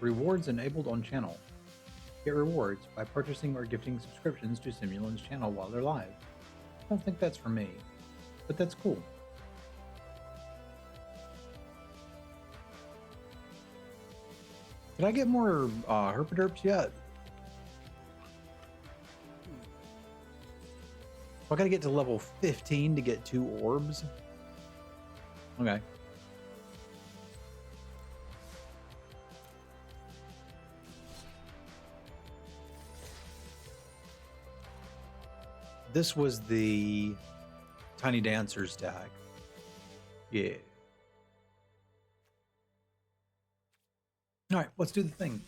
Rewards enabled on channel. Get rewards by purchasing or gifting subscriptions to Semulin's channel while they're live. I don't think that's for me, but that's cool. Did I get more herpaderps yet? I gotta get to level 15 to get 2 orbs. Okay. This was the Tiny Dancers deck. Yeah. All right, let's do the thing.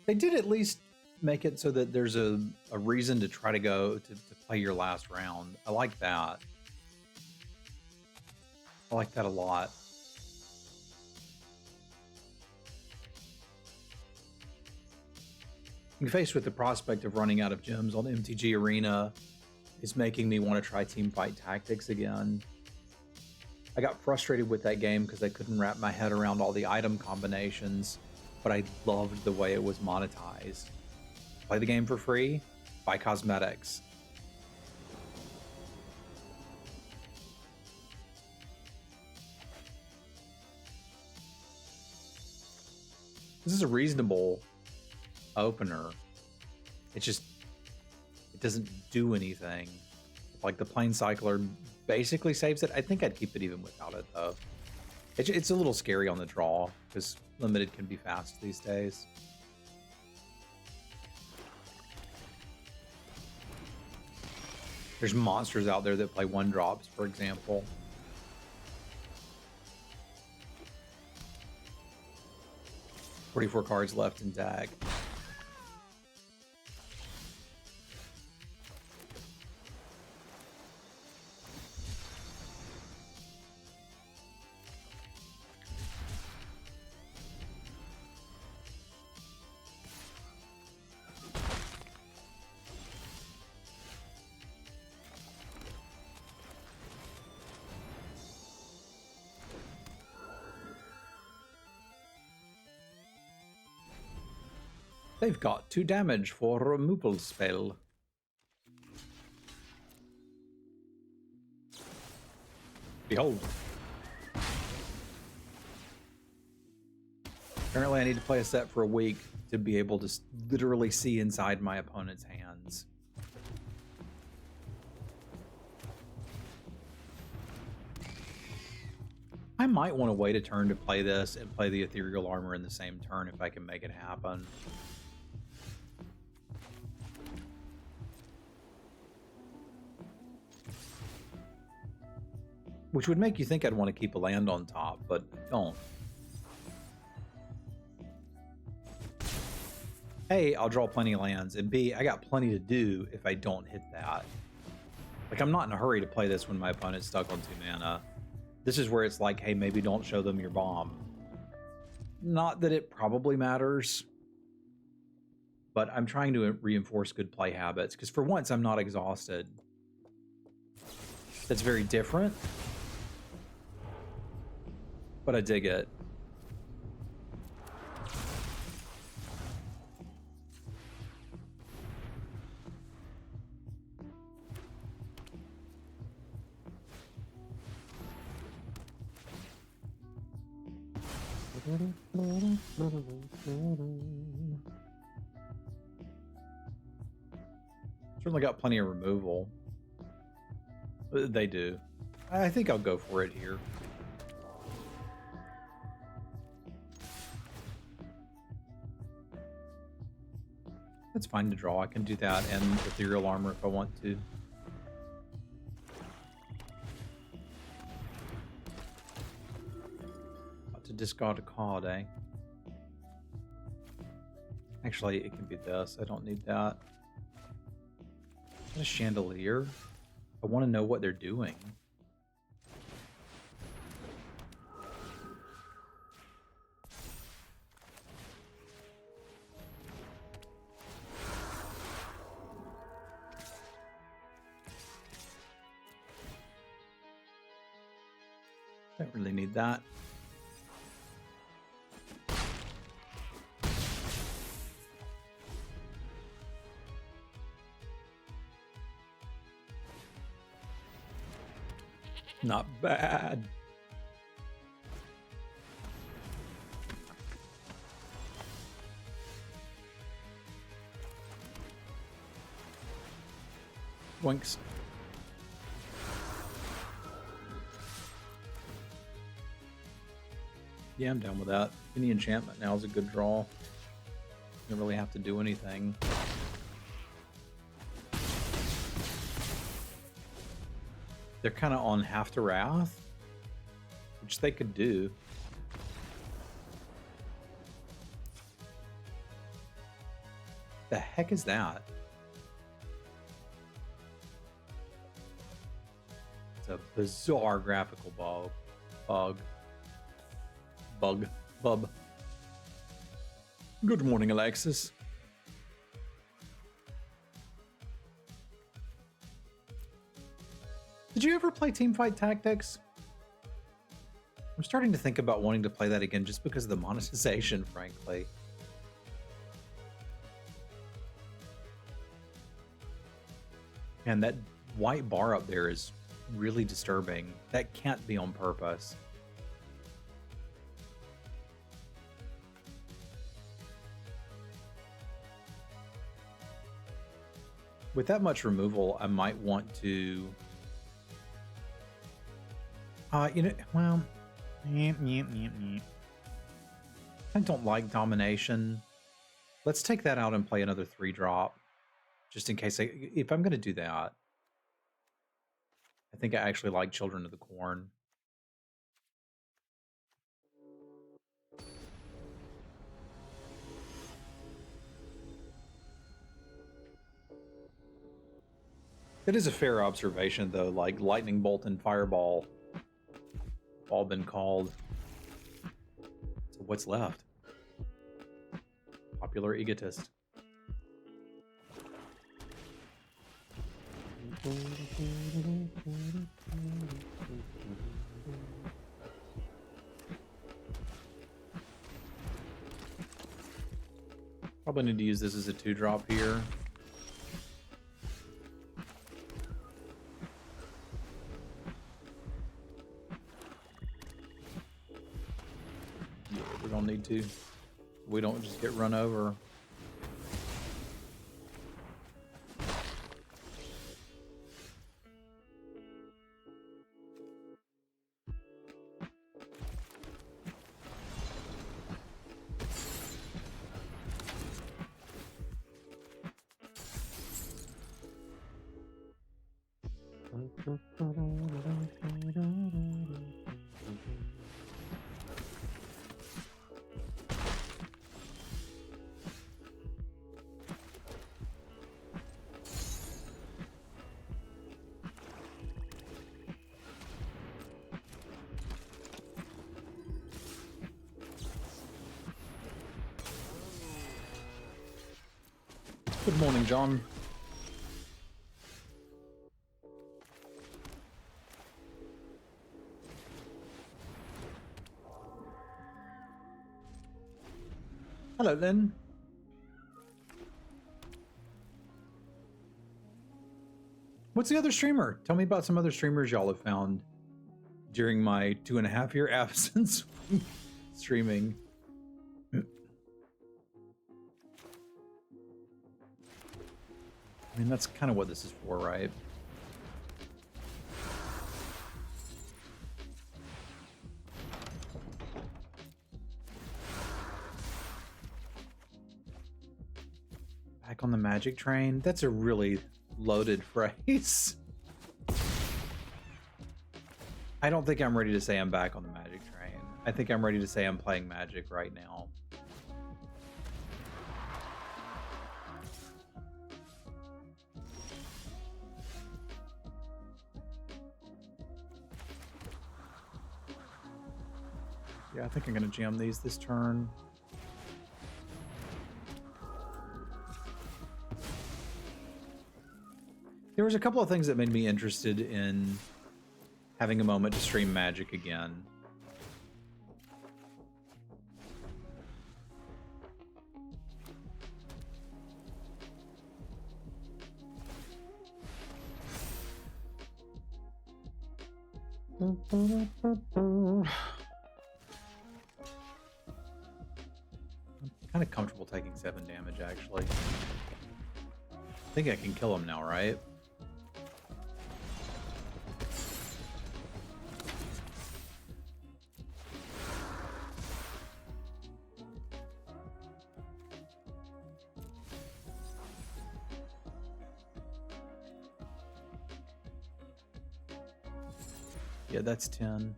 They did at least make it so that there's a reason to try to go to play your last round. I like that. I like that a lot. Being faced with the prospect of running out of gems on MTG Arena is making me want to try Teamfight Tactics again. I got frustrated with that game because I couldn't wrap my head around all the item combinations, but I loved the way it was monetized. Play the game for free, buy cosmetics. This is a reasonable opener. It doesn't do anything. Like the Plane Cycler basically saves it. I think I'd keep it even without it though. It's a little scary on the draw because limited can be fast these days. There's monsters out there that play 1-drops, for example. "44 cards left in deck." They've got 2 damage for a removal spell. Behold. Apparently I need to play a set for a week to be able to literally see inside my opponent's hands. I might want to wait a turn to play this and play the Ethereal Armor in the same turn if I can make it happen. Which would make you think I'd want to keep a land on top, but I don't. A, I'll draw plenty of lands, and B, I got plenty to do if I don't hit that. Like, I'm not in a hurry to play this when my opponent's stuck on 2 mana. This is where it's like, hey, maybe don't show them your bomb. Not that it probably matters, but I'm trying to reinforce good play habits, because for once I'm not exhausted. That's very different, but I dig it. Certainly got plenty of removal. They do. I think I'll go for it here. That's fine to draw. I can do that and Ethereal Armor if I want to. About to discard a card, eh? Actually, it can be this. I don't need that. Is that a chandelier? I want to know what they're doing. Don't really need that. Not bad. Winks. Yeah, I'm down with that. Any enchantment now is a good draw. You don't really have to do anything. They're kind of on half to Wrath, which they could do. The heck is that? It's a bizarre graphical bug. Good morning, Alexis. Did you ever play Teamfight Tactics? I'm starting to think about wanting to play that again just because of the monetization, frankly. And that white bar up there is really disturbing. That can't be on purpose. With that much removal, I might want to... you know, well... I don't like Domination. Let's take that out and play another 3-drop. Just in case, if I'm going to do that. I think I actually like Children of the Corn. It is a fair observation, though, like Lightning Bolt and Fireball have all been called. So what's left? Popular Egotist. Probably need to use this as a 2-drop here. We don't need to. We don't just get run over. Good morning, John. Hello, Lynn. What's the other streamer? Tell me about some other streamers y'all have found during my 2.5-year absence from streaming. I mean, that's kind of what this is for, right? Back on the magic train? That's a really loaded phrase. I don't think I'm ready to say I'm back on the magic train. I think I'm ready to say I'm playing Magic right now. Yeah, I think I'm going to jam these this turn. There was a couple of things that made me interested in having a moment to stream Magic again. I'm kind of comfortable taking 7 damage, actually. I think I can kill him now, right? Yeah, that's 10.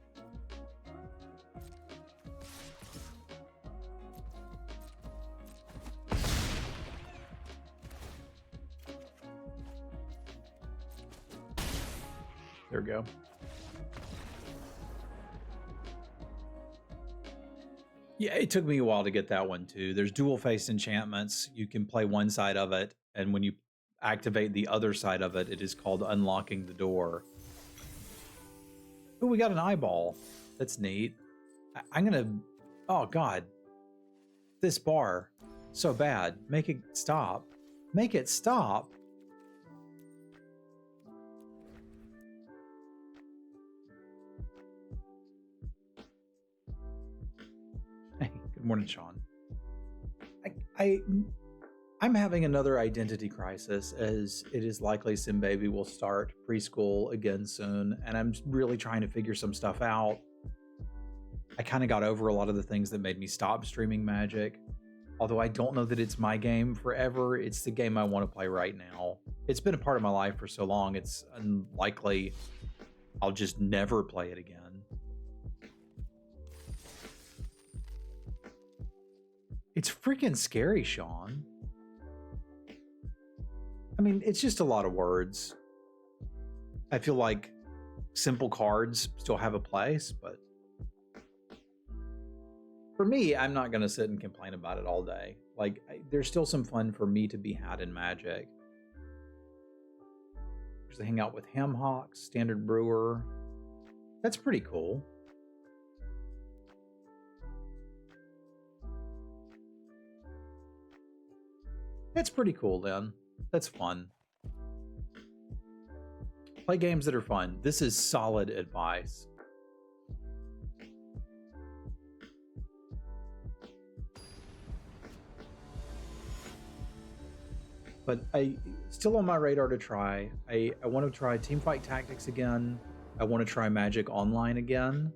There we go. Yeah, it took me a while to get that one too. There's dual-faced enchantments. You can play one side of it, and when you activate the other side of it, it is called unlocking the door. Oh, we got an eyeball. That's neat. I'm gonna... Oh, God. This bar. So bad. Make it stop. Make it stop. Hey, good morning, Sean. I'm having another identity crisis, as it is likely Simbaby will start preschool again soon, and I'm really trying to figure some stuff out. I kind of got over a lot of the things that made me stop streaming Magic. Although I don't know that it's my game forever, it's the game I want to play right now. It's been a part of my life for so long, it's unlikely I'll just never play it again. It's freaking scary, Sean. I mean, it's just a lot of words. I feel like simple cards still have a place, but for me, I'm not going to sit and complain about it all day. Like, there's still some fun for me to be had in Magic. There's the hangout with Hamhawks, Standard Brewer. That's pretty cool. That's pretty cool, then. That's fun. Play games that are fun. This is solid advice. But still on my radar to try. I want to try Teamfight Tactics again. I want to try Magic Online again.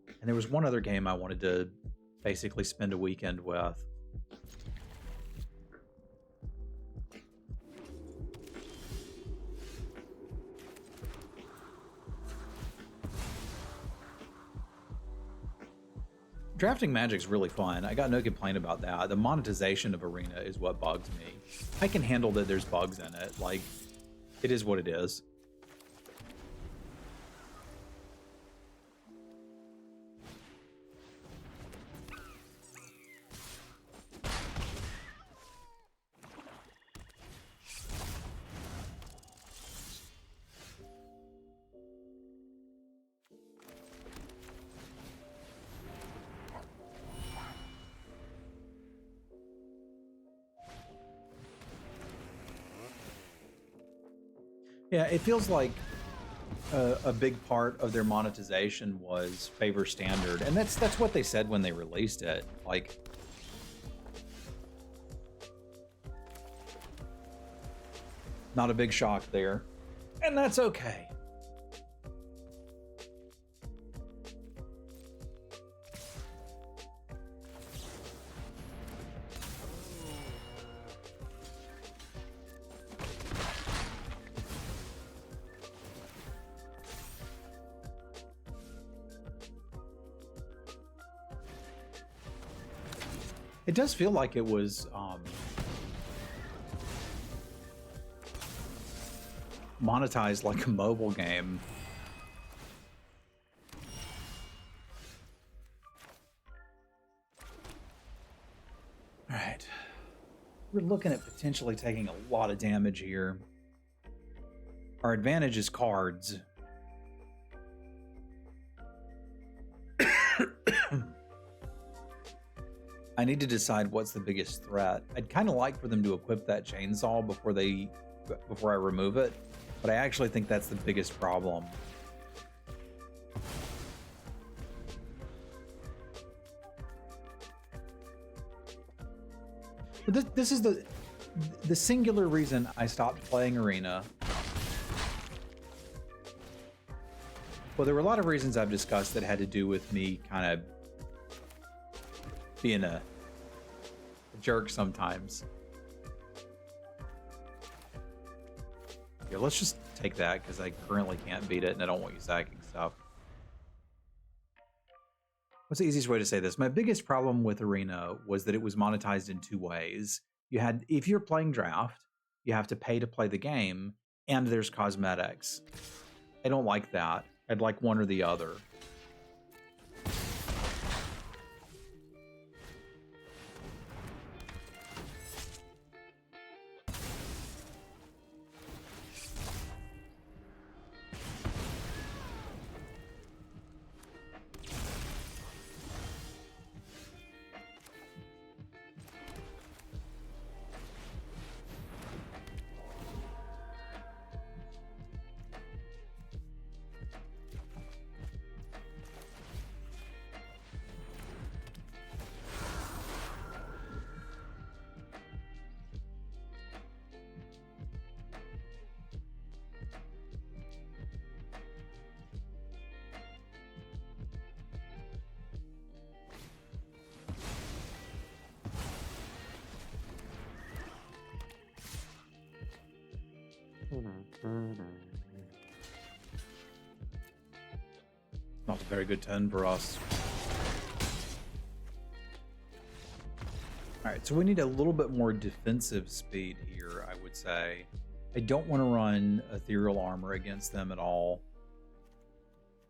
And there was one other game I wanted to basically spend a weekend with. Drafting Magic's really fun. I got no complaint about that. The monetization of Arena is what bugs me. I can handle that there's bugs in it. Like, it is what it is. Yeah, it feels like a big part of their monetization was favor standard, and that's what they said when they released it. Like, not a big shock there, and that's okay. It does feel like it was monetized like a mobile game. All right. We're looking at potentially taking a lot of damage here. Our advantage is cards. I need to decide what's the biggest threat. I'd kind of like for them to equip that chainsaw before I remove it, but I actually think that's the biggest problem. But this is the singular reason I stopped playing Arena. Well, there were a lot of reasons I've discussed that had to do with me kind of being a jerk sometimes. Yeah, let's just take that because I currently can't beat it and I don't want you sacking stuff. What's the easiest way to say this? My biggest problem with Arena was that it was monetized in two ways. You had, if you're playing draft, you have to pay to play the game, and there's cosmetics. I don't like that. I'd like one or the other. Not a very good turn for us. Alright, so we need a little bit more defensive speed here, I would say. I don't want to run ethereal armor against them at all.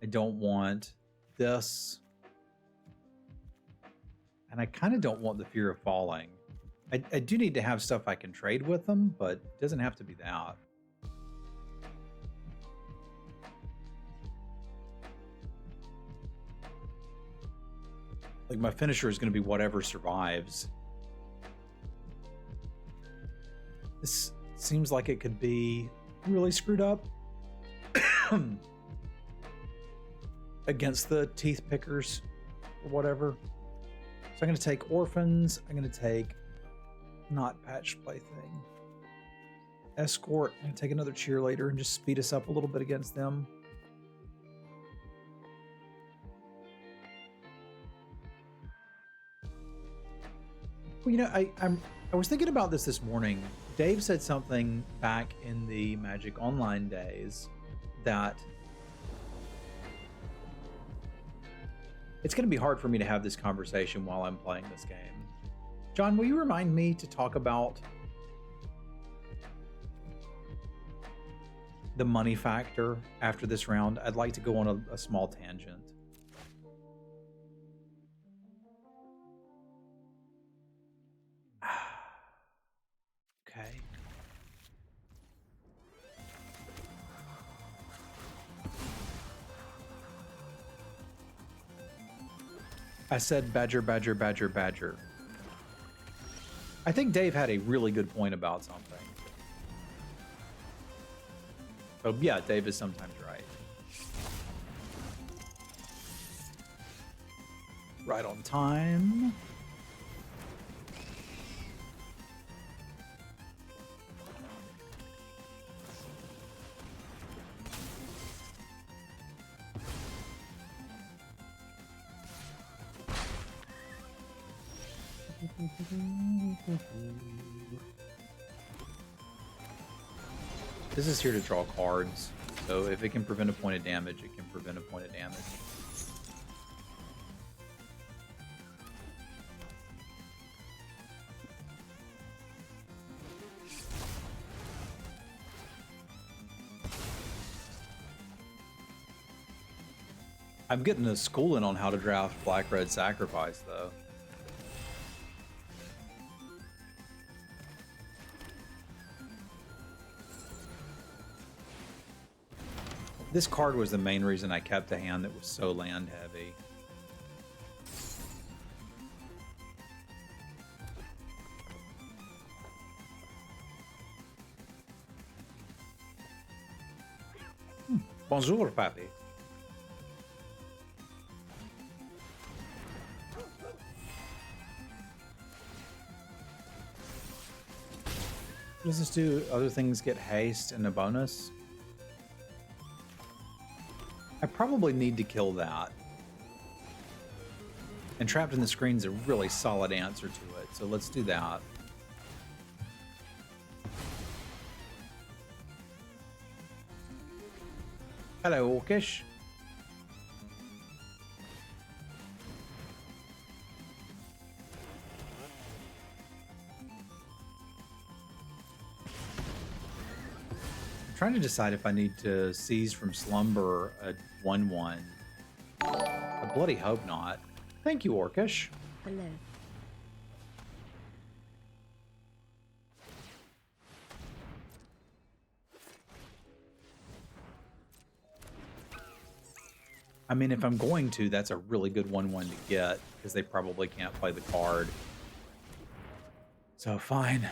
I don't want this. And I kind of don't want the fear of falling. I do need to have stuff I can trade with them, but it doesn't have to be that. Like, my finisher is going to be whatever survives. This seems like it could be really screwed up against the teeth pickers or whatever. So I'm going to take orphans. I'm going to take not patched plaything. Escort. I'm going to take another cheerleader and just speed us up a little bit against them. Well, you know, I was thinking about this morning. Dave said something back in the Magic Online days that it's going to be hard for me to have this conversation while I'm playing this game. John, will you remind me to talk about the money factor after this round? I'd like to go on a small tangent. Okay. I said badger, badger, badger, badger. I think Dave had a really good point about something. Oh yeah, Dave is sometimes right. Right on time. This is here to draw cards, so if it can prevent a point of damage, it can prevent a point of damage. I'm getting a schooling on how to draft Black-Red Sacrifice, though. This card was the main reason I kept a hand that was so land heavy. Bonjour, Papi. What does this do? Other things get haste and a bonus? I probably need to kill that. And Trapped in the Screen's a really solid answer to it, so let's do that. Hello, Orcish. I'm trying to decide if I need to seize from slumber a 1/1. I bloody hope not. Thank you, Orcish. Hello. I mean, if I'm going to, that's a really good 1/1 to get, because they probably can't play the card. So, fine.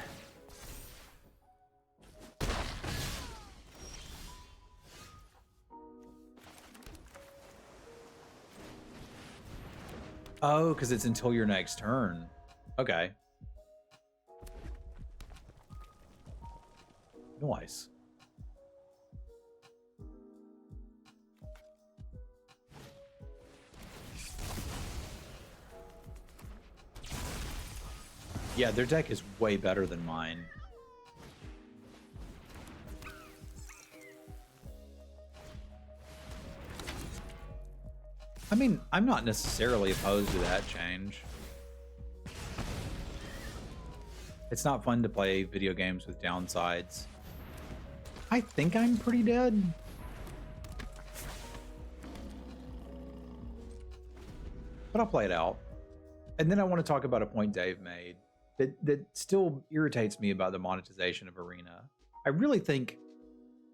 Oh, because it's until your next turn. Okay. Nice. Yeah, their deck is way better than mine. I mean, I'm not necessarily opposed to that change. It's not fun to play video games with downsides. I think I'm pretty dead. But I'll play it out. And then I want to talk about a point Dave made that still irritates me about the monetization of Arena. I really think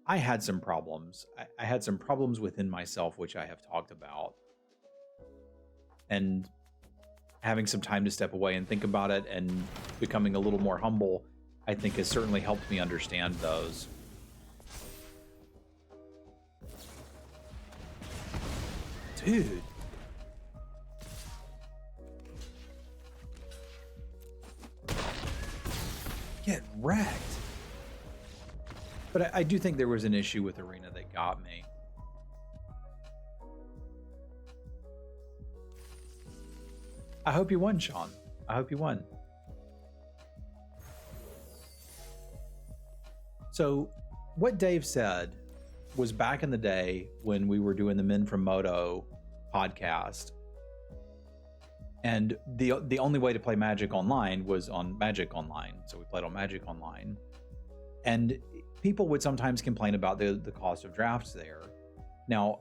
I had some problems. I had some problems within myself, which I have talked about. And having some time to step away and think about it and becoming a little more humble, I think has certainly helped me understand those. Dude. Get wrecked. But I do think there was an issue with Arena that got me. I hope you won, Sean. I hope you won. So what Dave said was back in the day when we were doing the Men from Moto podcast. And the only way to play Magic Online was on Magic Online. So we played on Magic Online. And people would sometimes complain about the cost of drafts there. Now,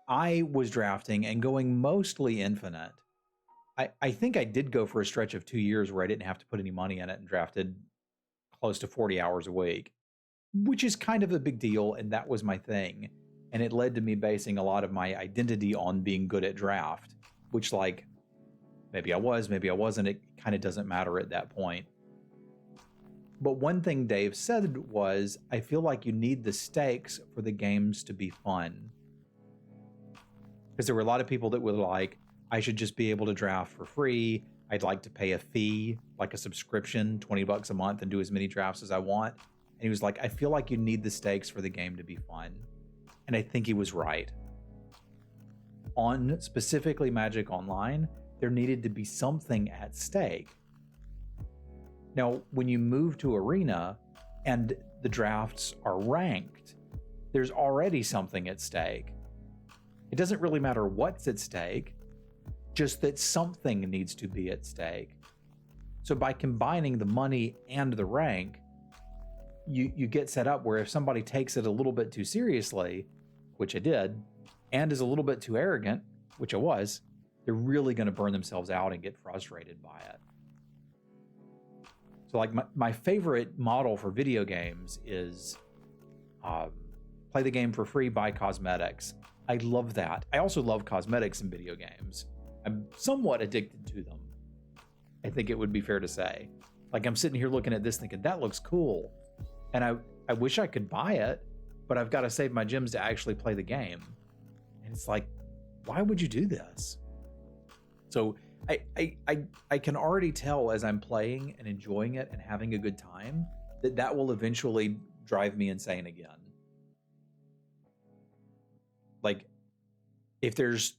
I was drafting and going mostly infinite. I think I did go for a stretch of 2 years where I didn't have to put any money in it and drafted close to 40 hours a week, which is kind of a big deal. And that was my thing. And it led to me basing a lot of my identity on being good at draft, which, like, maybe I was, maybe I wasn't. It kind of doesn't matter at that point. But one thing Dave said was, I feel like you need the stakes for the games to be fun. Because there were a lot of people that were like, I should just be able to draft for free. I'd like to pay a fee, like a subscription, $20 a month, and do as many drafts as I want. And he was like, I feel like you need the stakes for the game to be fun. And I think he was right. On specifically Magic Online, there needed to be something at stake. Now, when you move to Arena and the drafts are ranked, there's already something at stake. It doesn't really matter what's at stake, just that something needs to be at stake. So by combining the money and the rank, you get set up where if somebody takes it a little bit too seriously, which I did, and is a little bit too arrogant, which I was, they're really going to burn themselves out and get frustrated by it. So like my favorite model for video games is play the game for free, buy cosmetics. I love that. I also love cosmetics in video games. I'm somewhat addicted to them. I think it would be fair to say. Like, I'm sitting here looking at this thinking, that looks cool. And I wish I could buy it, but I've got to save my gems to actually play the game. And it's like, why would you do this? So I can already tell as I'm playing and enjoying it and having a good time that will eventually drive me insane again. Like, if there's,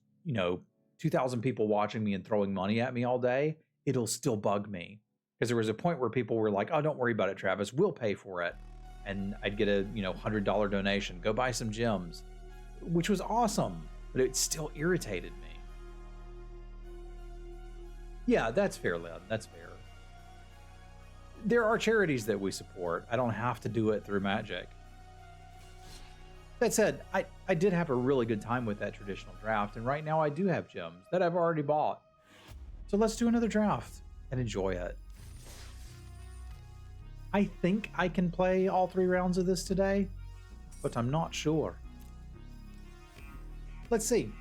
2,000 people watching me and throwing money at me all day, it'll still bug me. Because there was a point where people were like, oh, don't worry about it, Travis, we'll pay for it. And I'd get a, $100 donation, go buy some gems, which was awesome, but it still irritated me. Yeah, that's fair, Lynn, that's fair. There are charities that we support. I don't have to do it through Magic. That said, I did have a really good time with that traditional draft, and right now I do have gems that I've already bought. So let's do another draft and enjoy it. I think I can play all 3 rounds of this today, but I'm not sure. Let's see.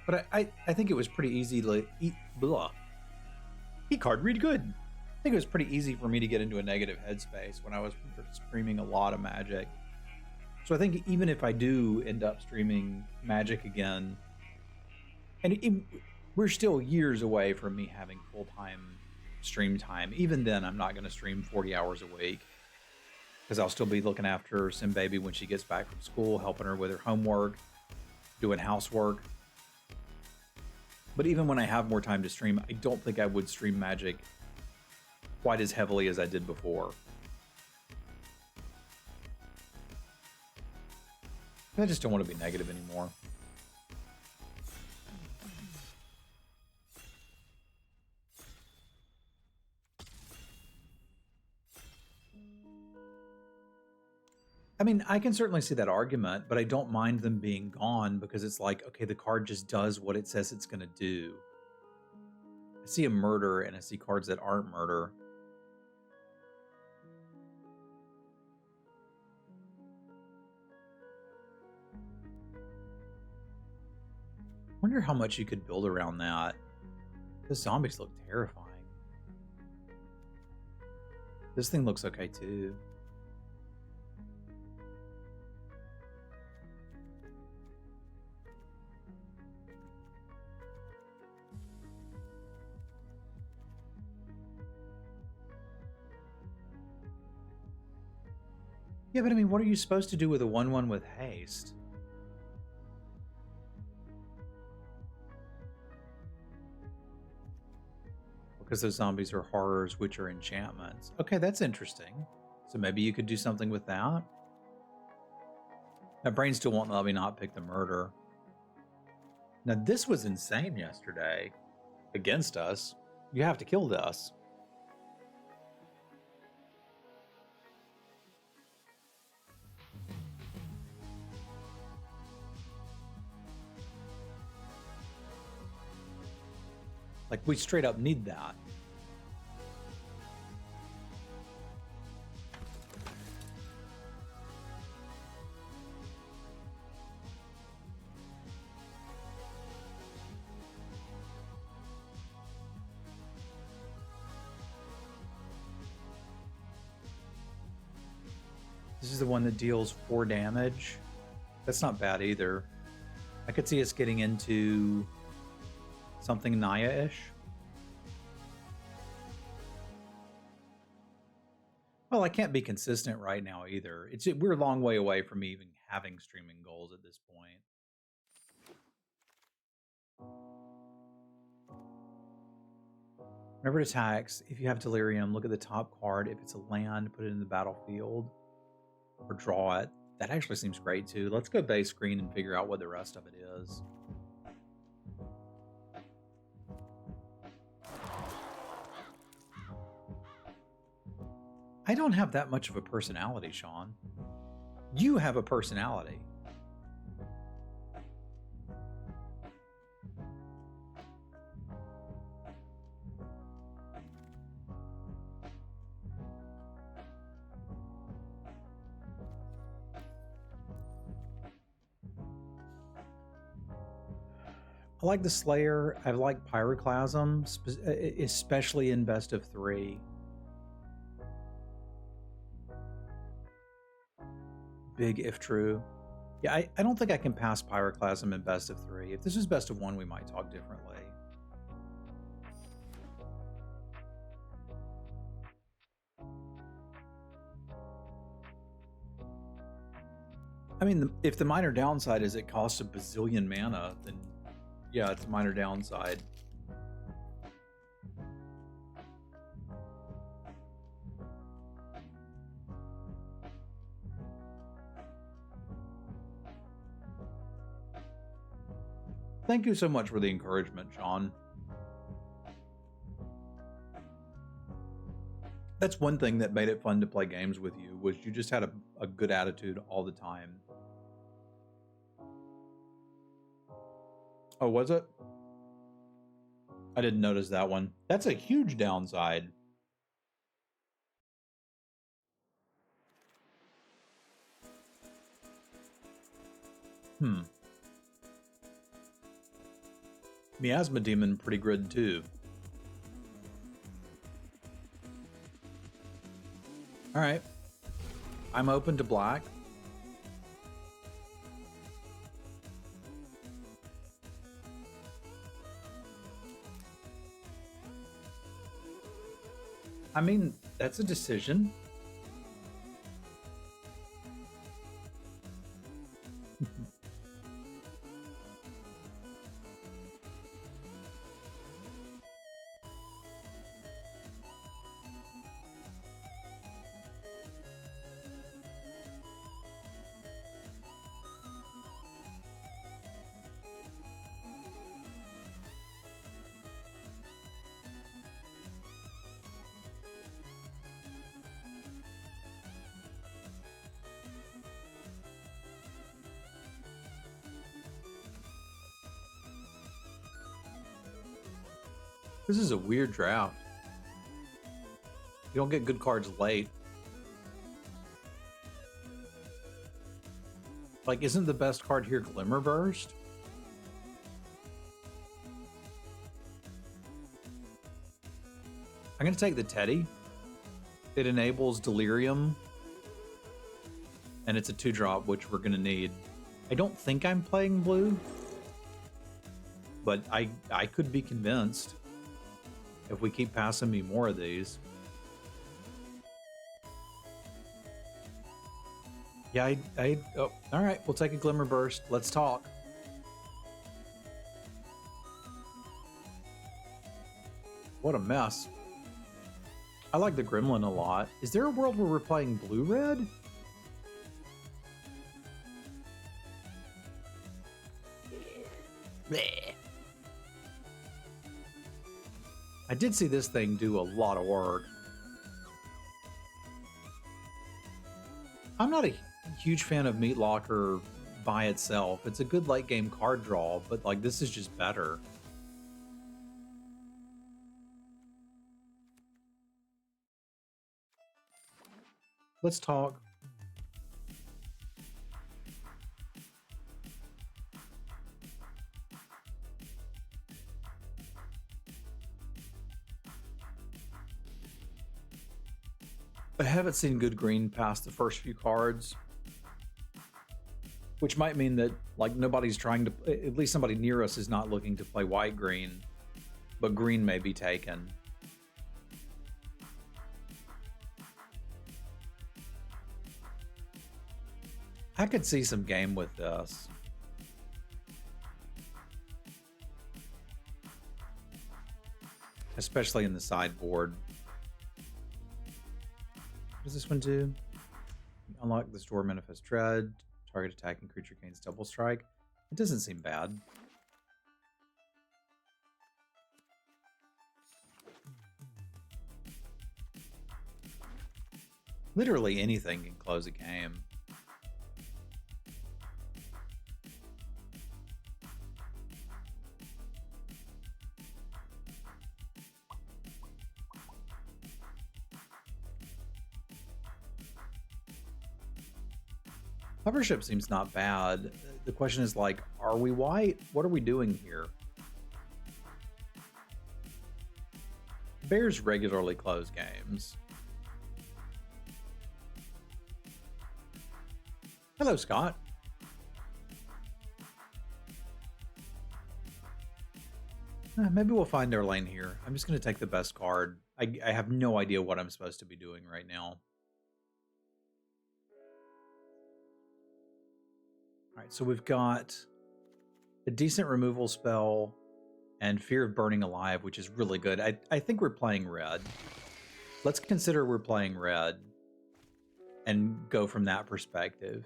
But I think it was pretty easy to blah. Key card, read good. I think it was pretty easy for me to get into a negative headspace when I was streaming a lot of Magic. So I think even if I do end up streaming Magic again, and we're still years away from me having full-time stream time. Even then, I'm not going to stream 40 hours a week because I'll still be looking after Sim Baby when she gets back from school, helping her with her homework, doing housework. But even when I have more time to stream, I don't think I would stream Magic quite as heavily as I did before. I just don't want to be negative anymore. I mean, I can certainly see that argument, but I don't mind them being gone because it's like, okay, the card just does what it says it's going to do. I see a murder and I see cards that aren't murder. I wonder how much you could build around that. The zombies look terrifying. This thing looks okay too. Yeah, but I mean, what are you supposed to do with a 1/1 with haste? Because those zombies are horrors, which are enchantments. Okay, that's interesting. So maybe you could do something with that. My brain still won't let me not pick the murder. Now, this was insane yesterday. Against us. You have to kill us. Like, we straight up need that. This is the one that deals 4 damage. That's not bad either. I could see us getting into something Naya-ish. Well, I can't be consistent right now either. We're a long way away from even having streaming goals at this point. Whenever it attacks, if you have Delirium, look at the top card. If it's a land, put it in the battlefield or draw it. That actually seems great too. Let's go base green and figure out what the rest of it is. I don't have that much of a personality, Sean. You have a personality. I like the Slayer. I like Pyroclasm, especially in best of 3. Big if true. Yeah, I don't think I can pass Pyroclasm in best of 3. If this is best of 1, we might talk differently. I mean, if the minor downside is it costs a bazillion mana, then yeah, it's a minor downside. Thank you so much for the encouragement, Sean. That's one thing that made it fun to play games with you, was you just had a good attitude all the time. Oh, was it? I didn't notice that one. That's a huge downside. Miasma Demon, pretty good too. All right. I'm open to black. I mean, that's a decision. This is a weird draft. You don't get good cards late. Like, isn't the best card here Glimmer Burst? I'm going to take the Teddy. It enables Delirium. And it's a 2-drop, which we're going to need. I don't think I'm playing blue. But I could be convinced if we keep passing me more of these. Yeah, oh, all right, we'll take a Glimmer Burst. Let's talk. What a mess. I like the Gremlin a lot. Is there a world where we're playing blue-red? I did see this thing do a lot of work. I'm not a huge fan of Meat Locker by itself. It's a good late game card draw, but like this is just better. Let's talk. I haven't seen good green past the first few cards, which might mean that like nobody's trying to, at least somebody near us is not looking to play white green, but green may be taken. I could see some game with this. especially in the sideboard. What does this one do? Unlock the store Manifest Dread. Target attacking creature gains double strike. It doesn't seem bad. Literally anything can close a game. Hovership seems not bad. The question is like, are we white? What are we doing here? Bears regularly close games. Hello, Scott. Maybe we'll find our lane here. I'm just going to take the best card. I have no idea what I'm supposed to be doing right now. All right, so we've got a decent removal spell and Fear of Burning Alive, which is really good. I think we're playing red. Let's consider we're playing red and go from that perspective.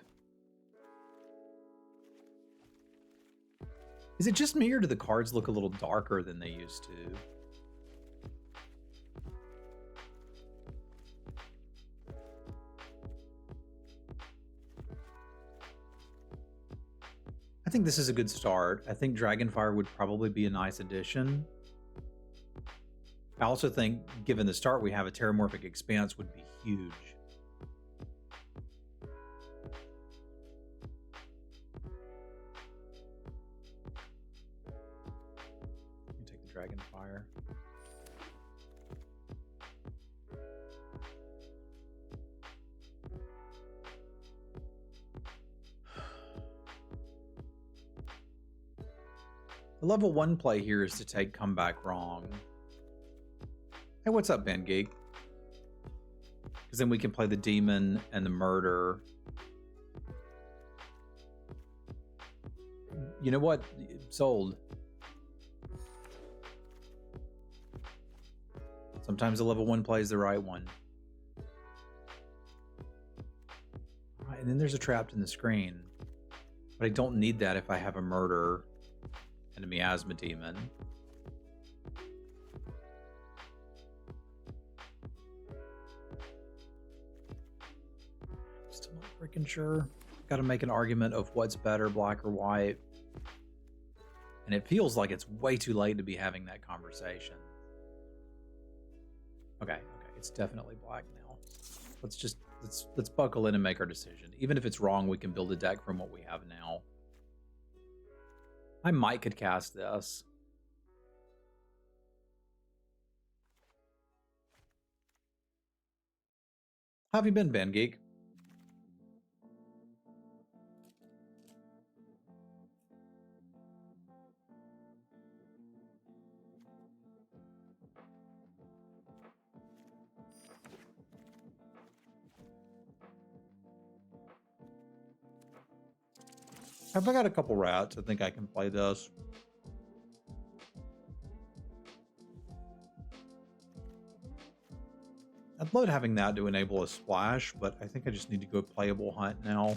Is it just me, or do the cards look a little darker than they used to? I think this is a good start. I think Dragonfire would probably be a nice addition. I also think, given the start we have, a Terramorphic Expanse would be huge. Let me take the Dragonfire. The level 1 play here is to take Comeback Wrong. Hey, what's up, Ben Geek? Because then we can play the Demon and the Murder. You know what? Sold. Sometimes the level 1 play is the right one. All right, and then there's a Trapped in the Screen. But I don't need that if I have a Murder and a Miasma Demon. Still not freaking sure. Got to make an argument of what's better, black or white. And it feels like it's way too late to be having that conversation. Okay, it's definitely black now. Let's buckle in and make our decision. Even if it's wrong, we can build a deck from what we have now. I might could cast this. How have you been, Ben Geek? Have I got a couple rats? I think I can play this. I'd love having that to enable a splash, but I think I just need to go playable hunt now.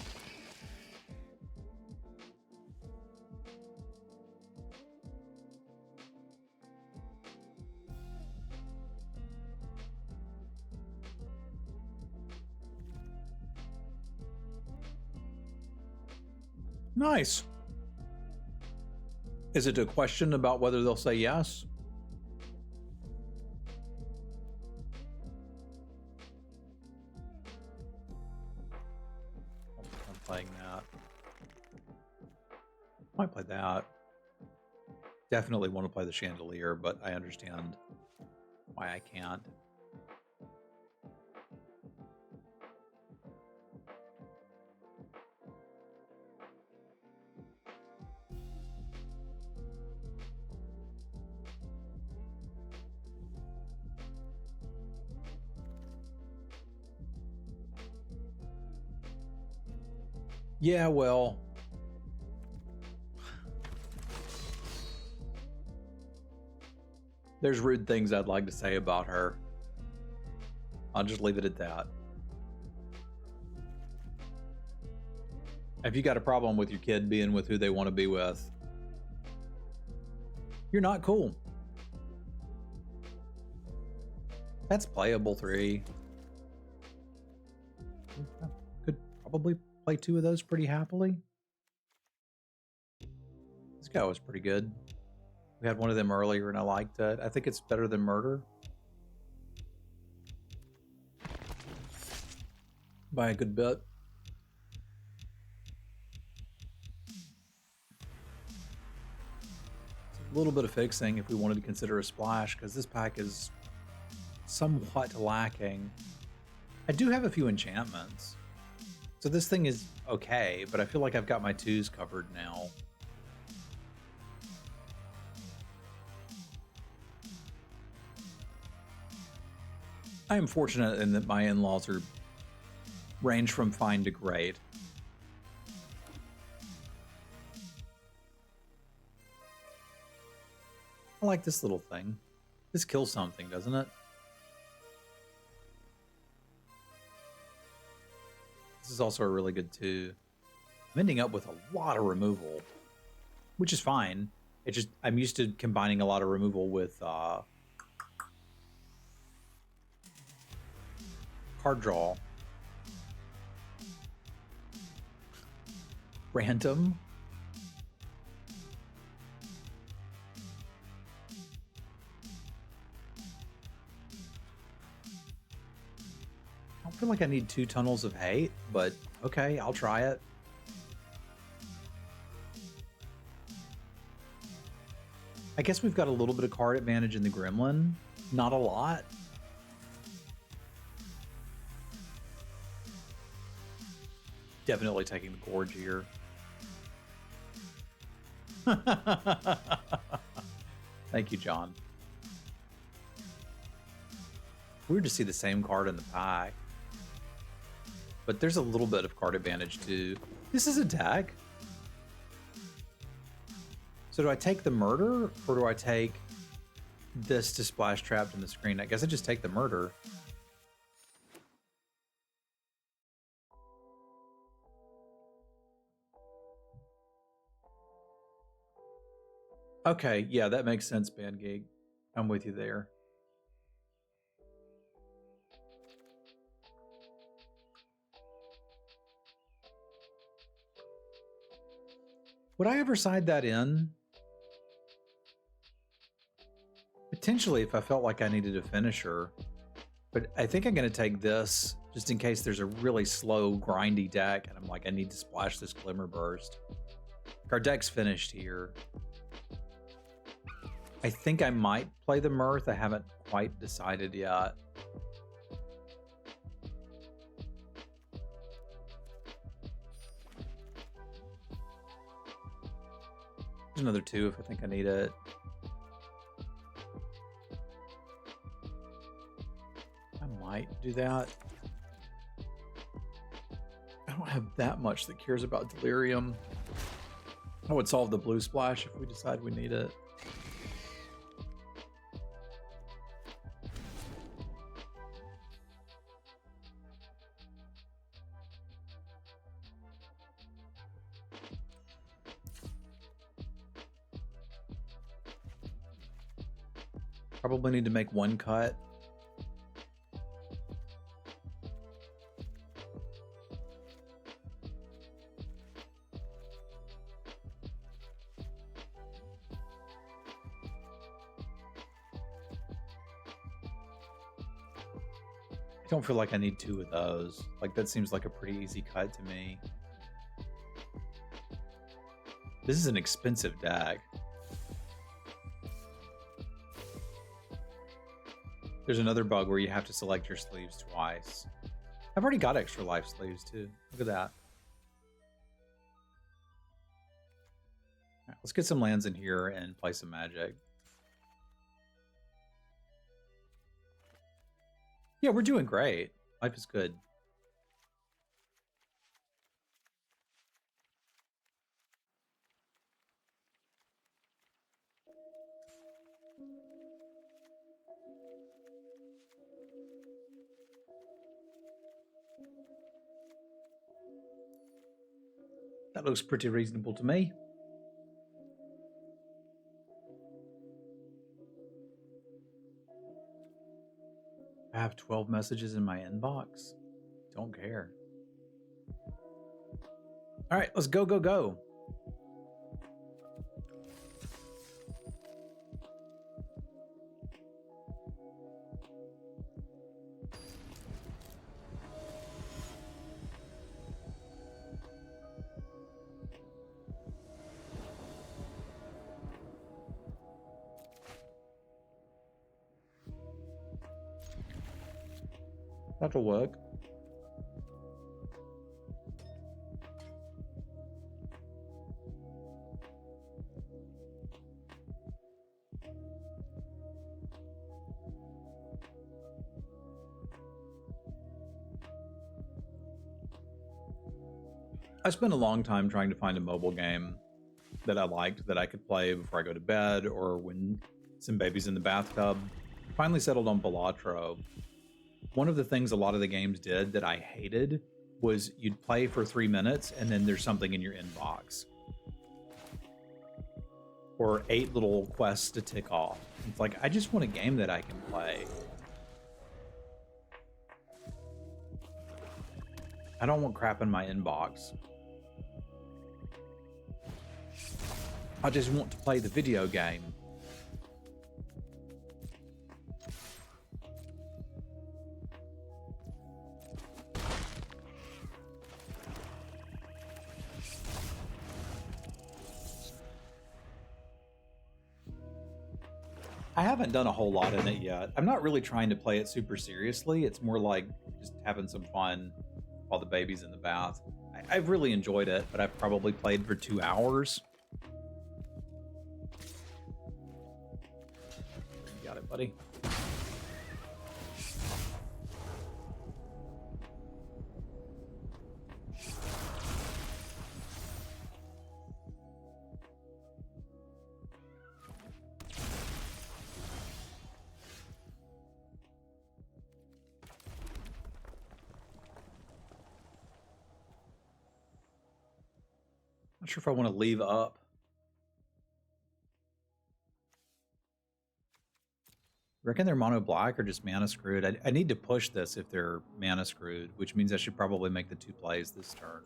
Nice. Is it a question about whether they'll say yes? I'm playing that. Might play that. Definitely want to play the Chandelier, but I understand why I can't. Yeah, well, There's rude things I'd like to say about her. I'll just leave it at that. If you got a problem with your kid being with who they want to be with, you're not cool. That's playable 3. Could probably play 2 of those pretty happily. This guy was pretty good. We had one of them earlier and I liked it. I think it's better than Murder. By a good bit. A little bit of fixing if we wanted to consider a splash, because this pack is somewhat lacking. I do have a few enchantments, so this thing is okay, but I feel like I've got my 2s covered now. I am fortunate in that my in-laws are range from fine to great. I like this little thing. This kills something, doesn't it? This is also a really good 2. I'm ending up with a lot of removal, which is fine. It just, I'm used to combining a lot of removal with card draw. Random. I don't feel like I need 2 Tunnels of Hate, but okay, I'll try it. I guess we've got a little bit of card advantage in the Gremlin. Not a lot. Definitely taking the Gorge here. Thank you, John. Weird to see the same card in the pack. But there's a little bit of card advantage too. This is attack. So do I take the Murder or do I take this to splash trapped in the screen? I guess I just take the Murder. Okay, yeah, that makes sense, Band Geek. I'm with you there. Would I ever side that in? Potentially if I felt like I needed a finisher. But I think I'm going to take this just in case there's a really slow, grindy deck and I'm like, I need to splash this Glimmer Burst. Our deck's finished here. I think I might play the Mirth. I haven't quite decided yet. There's another 2 if I think I need it. I might do that. I don't have that much that cares about Delirium. I would solve the blue splash if we decide we need it. Probably need to make 1 cut. I don't feel like I need 2 of those. Like, that seems like a pretty easy cut to me. This is an expensive deck. There's another bug where you have to select your sleeves twice. I've already got extra life sleeves too. Look at that. All right, let's get some lands in here and play some Magic. Yeah, we're doing great. Life is good. That looks pretty reasonable to me. I have 12 messages in my inbox. Don't care. All right, let's go, go, go. That'll work. I spent a long time trying to find a mobile game that I liked that I could play before I go to bed or when some baby's in the bathtub. Finally settled on Balatro. One of the things a lot of the games did that I hated was you'd play for 3 minutes and then there's something in your inbox. Or 8 little quests to tick off. It's like, I just want a game that I can play. I don't want crap in my inbox. I just want to play the video game. I haven't done a whole lot in it yet. I'm not really trying to play it super seriously. It's more like just having some fun while the baby's in the bath. I've really enjoyed it, but I've probably played for 2 hours. You got it, buddy. Not sure if I want to leave up. Reckon they're mono black or just mana screwed? I need to push this if they're mana screwed, which means I should probably make the 2 plays this turn.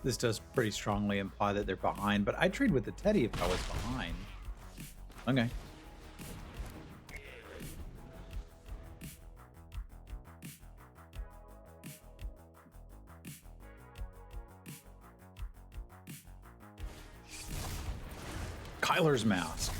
This does pretty strongly imply that they're behind, but I'd trade with the Teddy if I was behind. Okay. Kyler's Mask.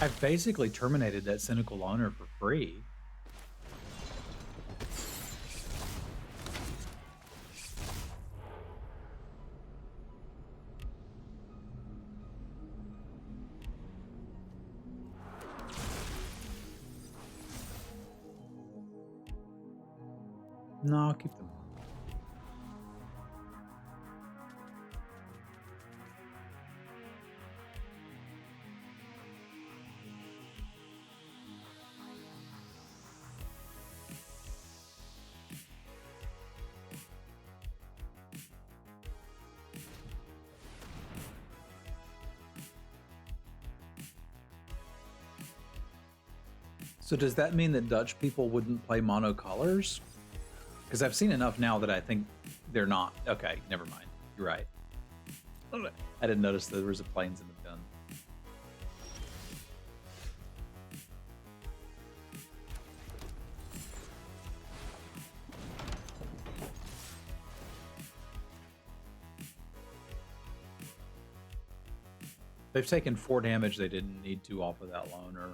I've basically terminated that cynical owner for free. No, I'll keep them. So does that mean that Dutch people wouldn't play monocolors? Because I've seen enough now that I think they're not. Okay, never mind. You're right. I didn't notice that there was a planes in the pen. They've taken 4 damage they didn't need to off of that loner.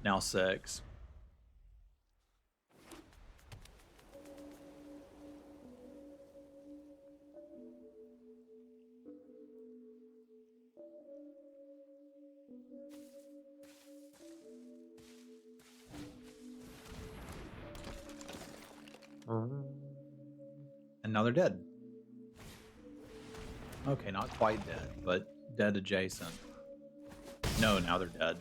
Now 6. And now they're dead. Okay, not quite dead, but dead adjacent. No, now they're dead.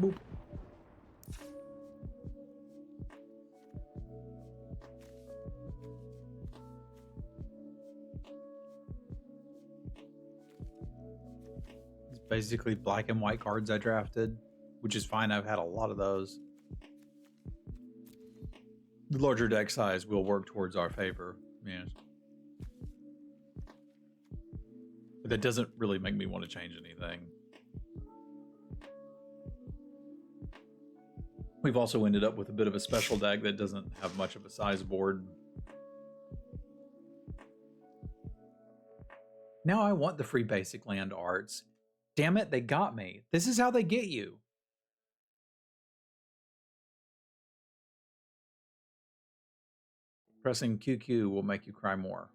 Boop. It's basically black and white cards I drafted, which is fine. I've had a lot of those. The larger deck size will work towards our favor. Yes. But that doesn't really make me want to change anything. We've also ended up with a bit of a special deck that doesn't have much of a size board. Now I want the free basic land arts. Damn it, they got me. This is how they get you. Pressing QQ will make you cry more.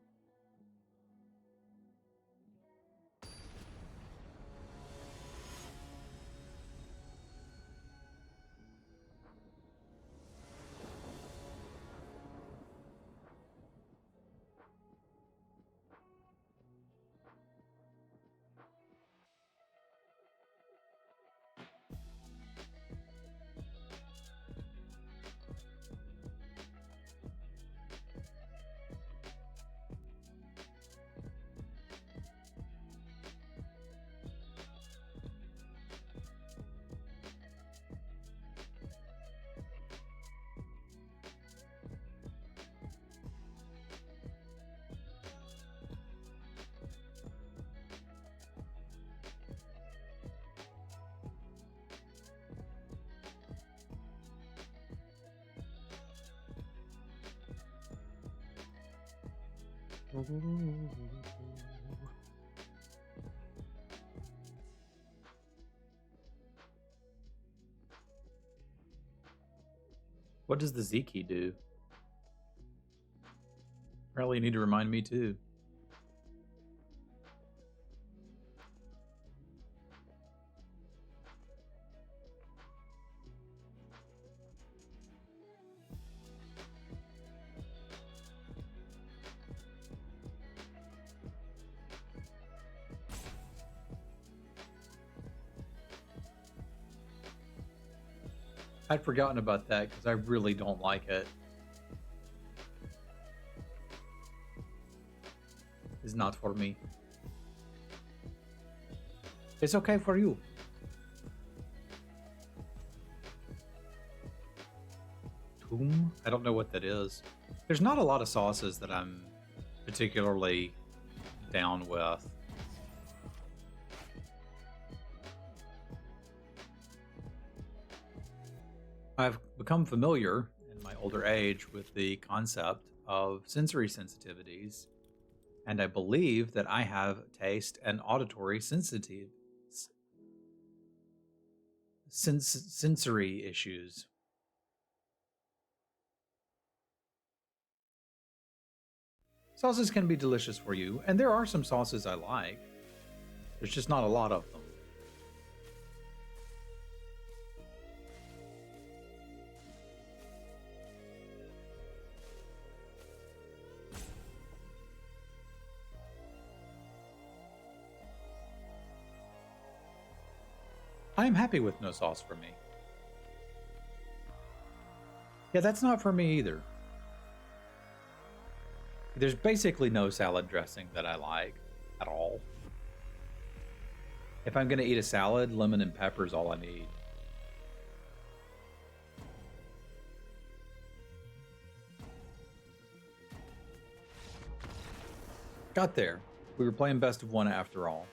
What does the Z key do? Apparently you need to remind me too. I'd forgotten about that because I really don't like it. It's not for me. It's okay for you. Tomb? I don't know what that is. There's not a lot of sauces that I'm particularly down with. I've become familiar in my older age with the concept of sensory sensitivities, and I believe that I have taste and auditory sensory issues. Sauces can be delicious for you, and there are some sauces I like. There's just not a lot of them. I am happy with no sauce for me. Yeah, that's not for me either. There's basically no salad dressing that I like at all. If I'm going to eat a salad, lemon and pepper is all I need. Got there. We were playing best of one after all.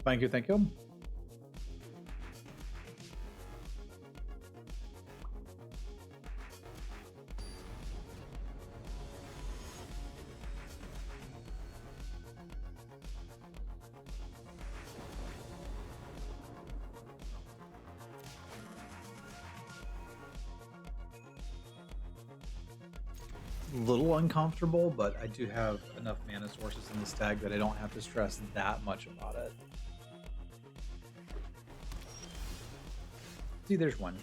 Thank you, thank you. Little uncomfortable, but I do have enough mana sources in this tag that I don't have to stress that much about it. See, there's one.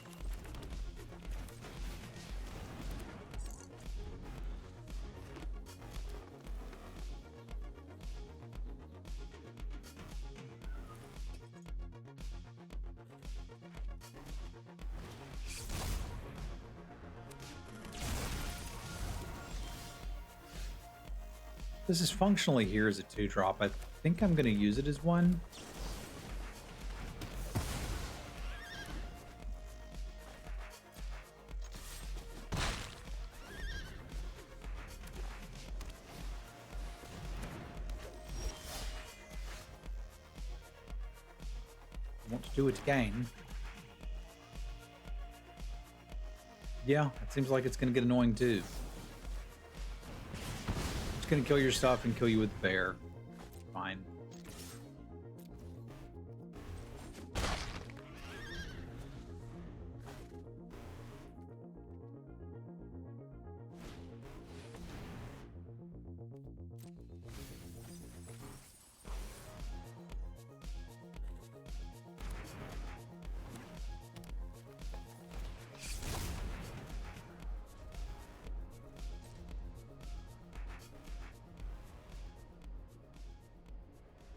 This is functionally here as a 2-drop. I think I'm going to use it as one. I want to do it again. Yeah, it seems like it's going to get annoying too. It's going to kill your stuff and kill you with the bear. Fine.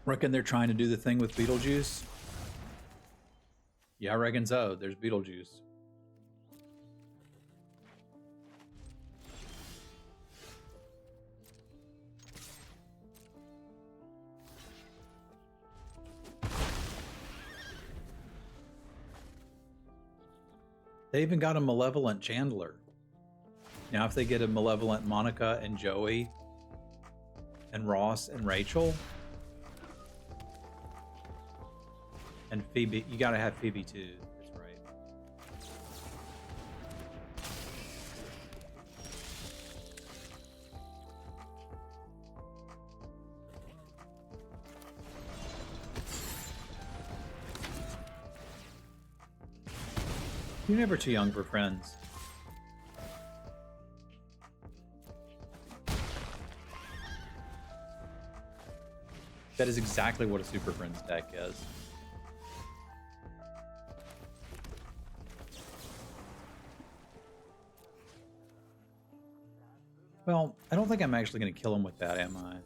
Reckon they're trying to do the thing with Beetlejuice? Yeah, I reckon so. There's Beetlejuice. They even got a malevolent Chandler. Now, if they get a malevolent Monica and Joey and Ross and Rachel and Phoebe, you gotta have Phoebe too. That's right. You're never too young for friends. That is exactly what a Super Friends deck is. Well, I don't think I'm actually going to kill him with that, am I?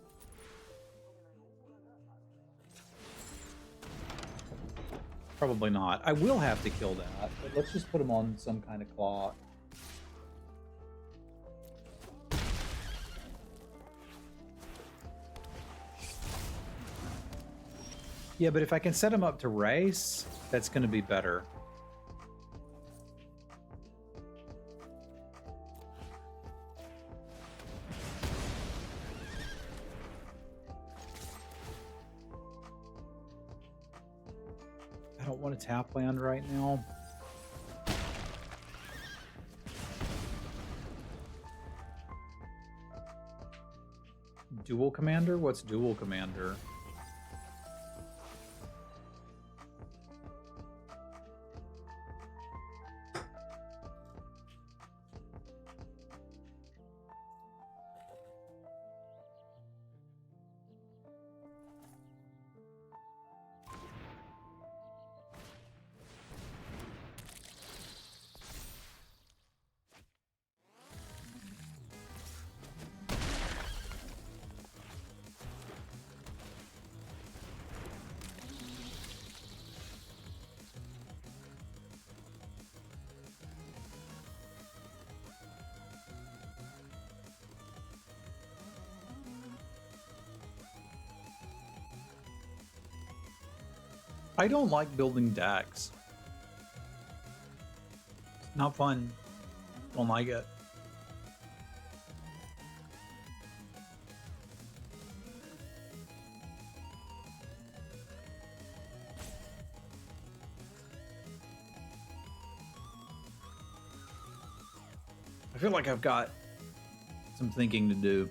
Probably not. I will have to kill that, but let's just put him on some kind of clock. Yeah, but if I can set him up to race, that's going to be better. I don't want to tap land right now. Dual commander? What's dual commander? I don't like building decks. It's not fun. Don't like it. I feel like I've got some thinking to do.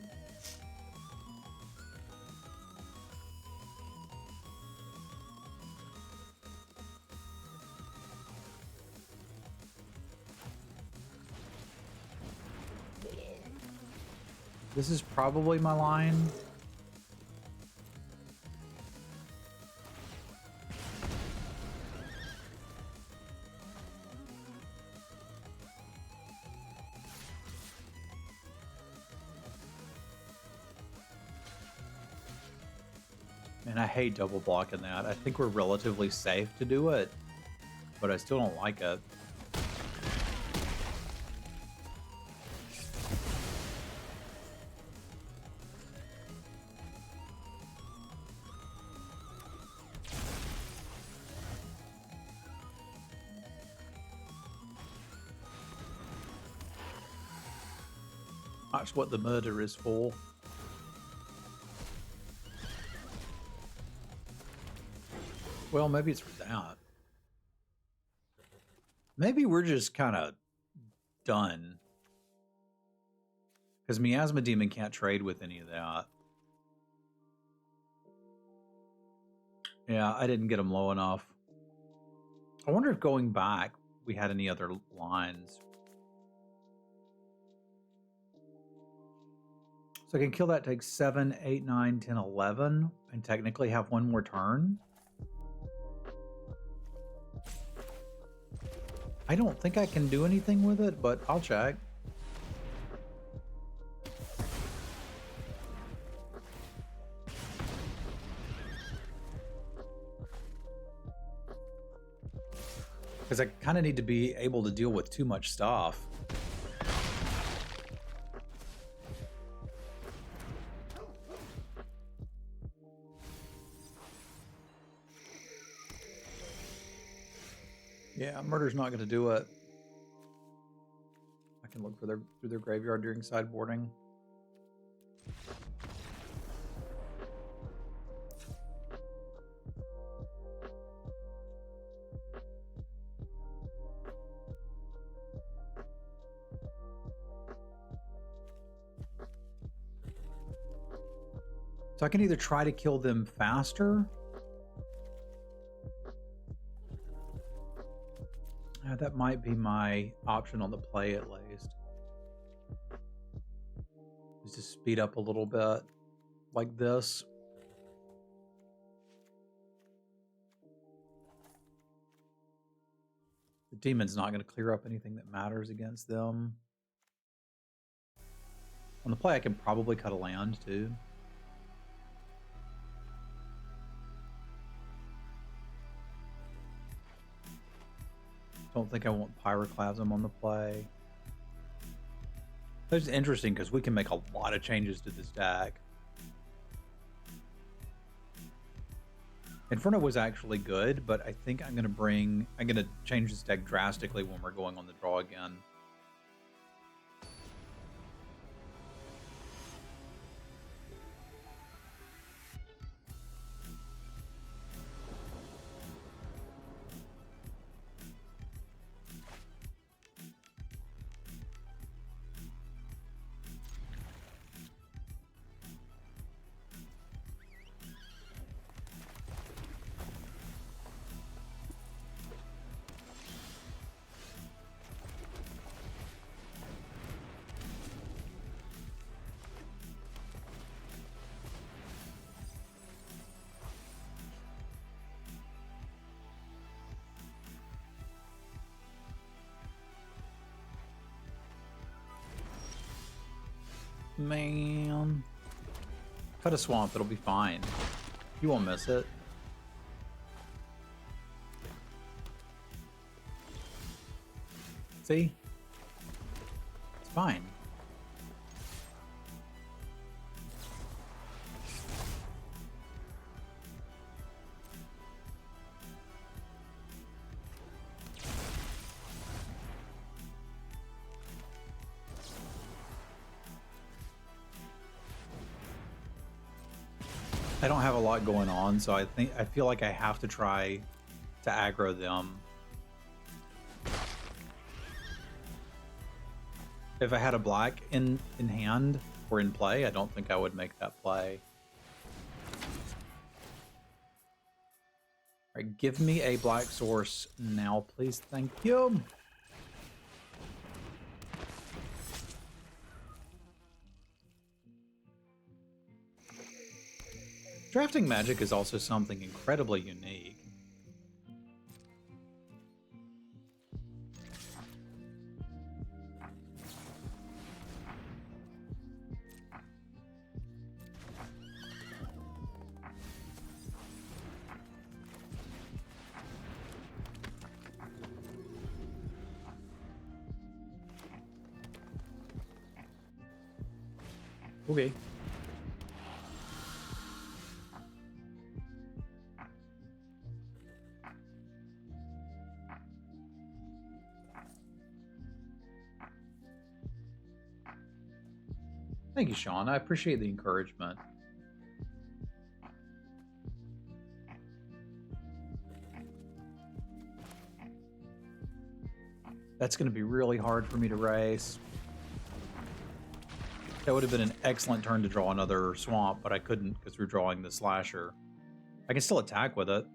This is probably my line. And I hate double blocking that. I think we're relatively safe to do it, but I still don't like it. That's what the murder is for. Well, maybe it's for that. Maybe we're just kind of done. Because Miasma Demon can't trade with any of that. Yeah, I didn't get him low enough. I wonder if going back, we had any other lines. So I can kill that, take 7, 8, 9, 10, 11, and technically have one more turn. I don't think I can do anything with it, but I'll check. Because I kind of need to be able to deal with too much stuff. Yeah, murder's not going to do it. I can look for through their graveyard during sideboarding. So I can either try to kill them faster. That might be my option on the play at least. Is to speed up a little bit like this. The demon's not going to clear up anything that matters against them. On the play, I can probably cut a land too. Don't think I want Pyroclasm on the play. That's interesting because we can make a lot of changes to this deck. Inferno was actually good, but I think I'm gonna change this deck drastically when we're going on the draw again. Man. Cut a swamp, it'll be fine. You won't miss it. See? It's fine. I don't have a lot going on, so I feel like I have to try to aggro them. If I had a black in hand or in play, I don't think I would make that play. All right, give me a black source now, please. Thank you. Drafting Magic is also something incredibly unique. Okay. Thank you, Sean. I appreciate the encouragement. That's going to be really hard for me to race. That would have been an excellent turn to draw another swamp, but I couldn't because we're drawing the slasher. I can still attack with it.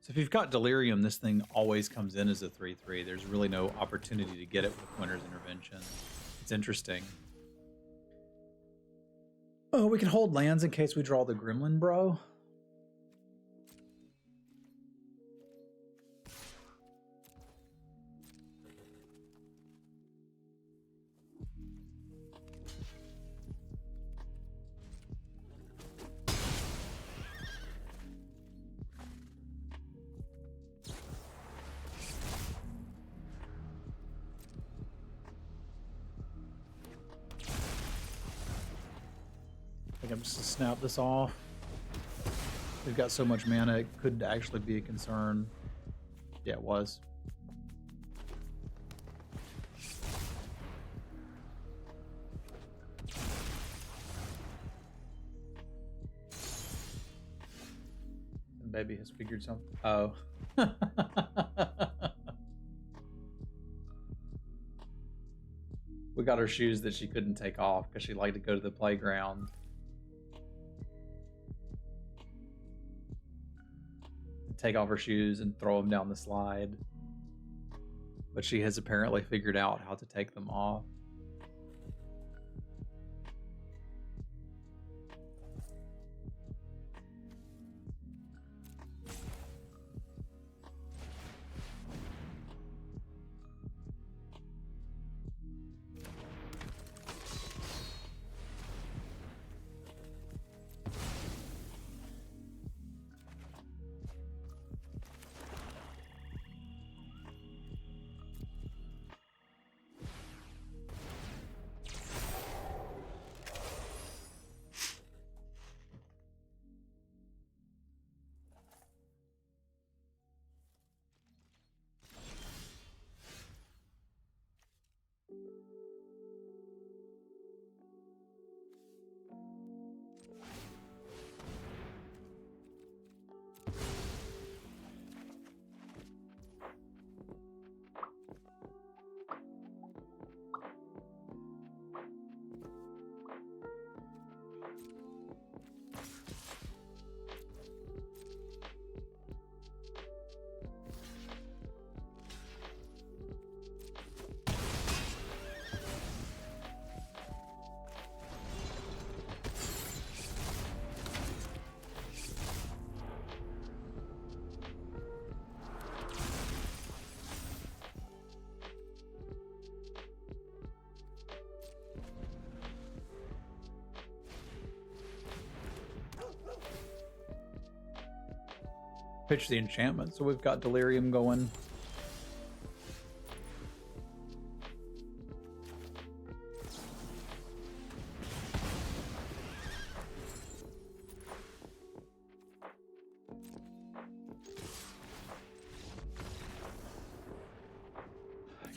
So if you've got Delirium, this thing always comes in as a 3/3. There's really no opportunity to get it with Winter's Intervention. It's interesting. Oh, we can hold lands in case we draw the Gremlin Bro. I think I'm just gonna snap this off. We've got so much mana, it could actually be a concern. Yeah, it was. The baby has figured something. Oh. We got her shoes that she couldn't take off because she liked to go to the playground. Take off her shoes and throw them down the slide. But she has apparently figured out how to take them off. Pitch the enchantment, so we've got Delirium going.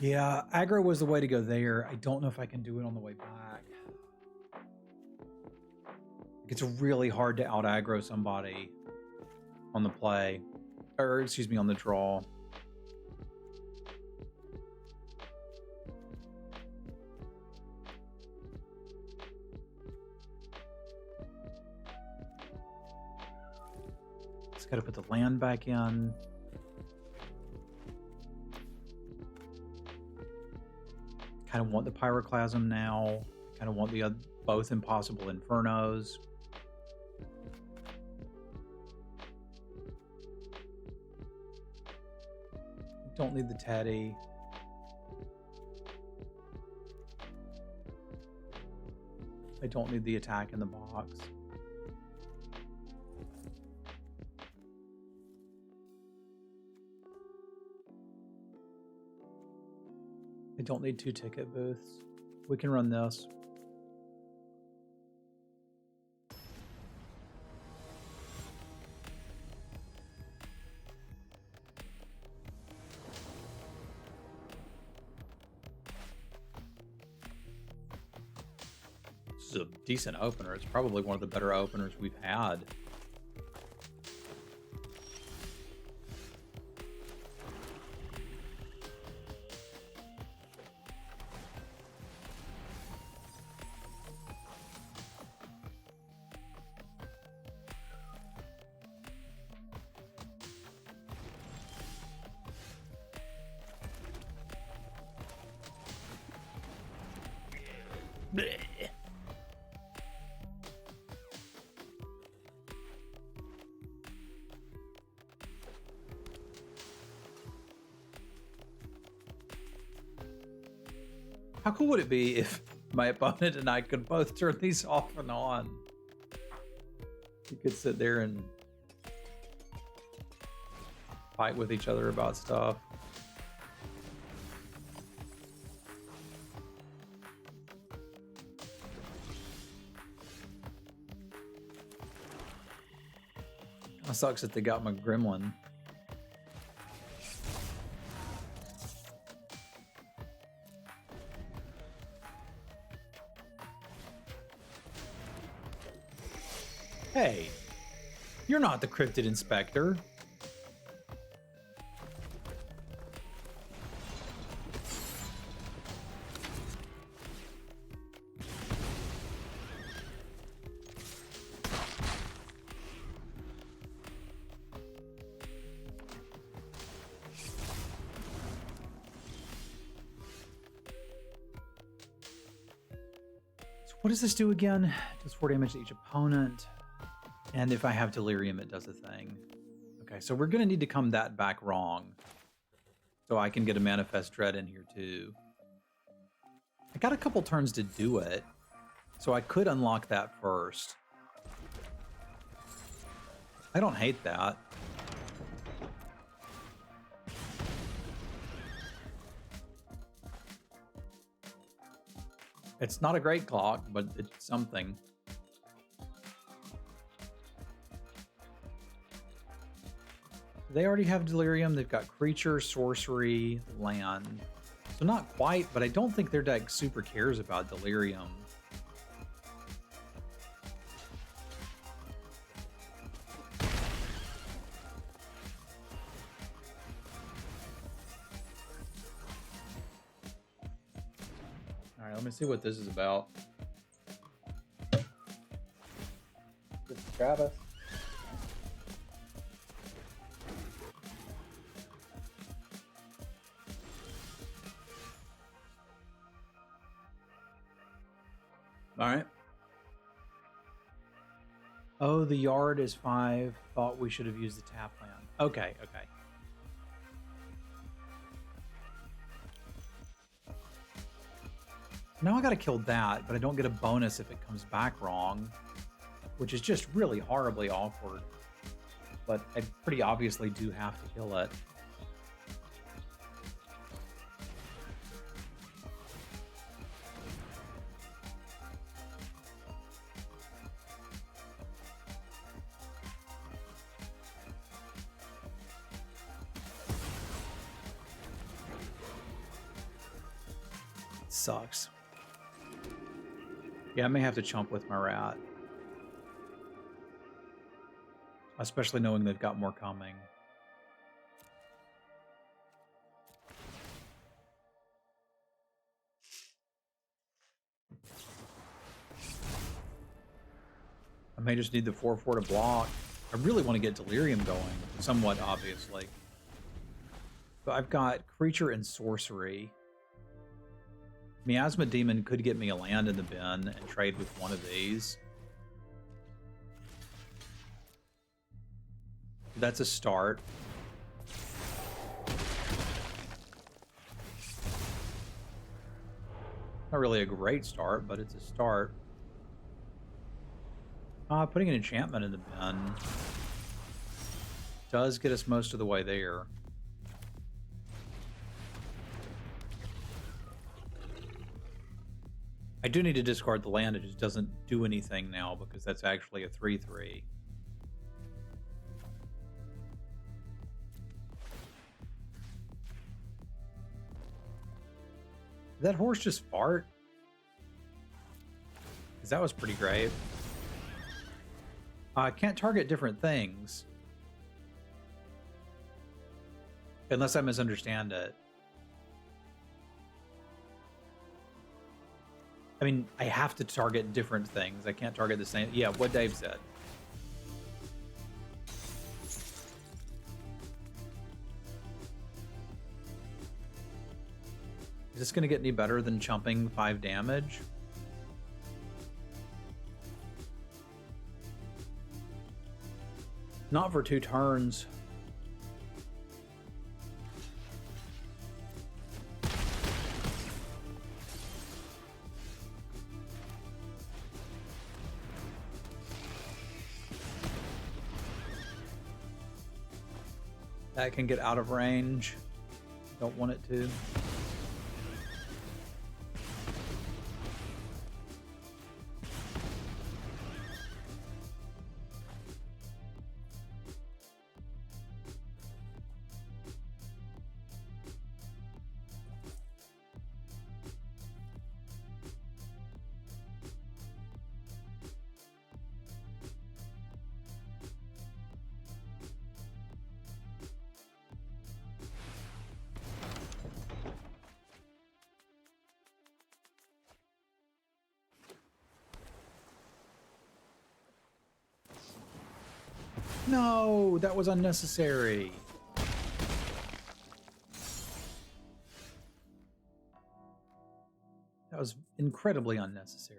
Yeah, aggro was the way to go there. I don't know if I can do it on the way back. It's really hard to out aggro somebody on the play, or excuse me, on the draw. Just gotta put the land back in. Kind of want the Pyroclasm now. Kind of want the both Impossible Infernos. Don't need the Teddy. I don't need the attack in the box. I don't need 2 ticket booths. We can run this. This is a decent opener. It's probably one of the better openers we've had. Blech. How cool would it be if my opponent and I could both turn these off and on? We could sit there and fight with each other about stuff. It sucks that they got my gremlin. Hey, you're not the Cryptid Inspector. What does this do again? It does 4 damage to each opponent. And if I have Delirium, it does a thing. Okay, so we're going to need to come that back wrong. So I can get a Manifest Dread in here too. I got a couple turns to do it. So I could unlock that first. I don't hate that. It's not a great clock, but it's something. They already have Delirium. They've got Creature, Sorcery, Land. So not quite, but I don't think their deck super cares about Delirium. All right, let me see what this is about. This is Travis. All right. Oh, the yard is 5. Thought we should have used the tap land. Okay, okay. Now I gotta kill that, but I don't get a bonus if it comes back wrong, which is just really horribly awkward. but I pretty obviously do have to kill it. Sucks. Yeah, I may have to chump with my rat. Especially knowing they've got more coming. I may just need the 4/4 to block. I really want to get Delirium going, somewhat obviously. But I've got Creature and Sorcery. Miasma Demon could get me a land in the bin and trade with one of these. That's a start. Not really a great start, but it's a start. Putting an enchantment in the bin does get us most of the way there. I do need to discard the land. It just doesn't do anything now because that's actually a 3/3. Did that horse just fart? Because that was pretty great. I can't target different things. Unless I misunderstand it. I mean, I have to target different things. I can't target the same. Yeah, what Dave said. Is this going to get any better than chumping 5 damage? Not for 2 turns. That can get out of range. Don't want it to. No, that was unnecessary. That was incredibly unnecessary.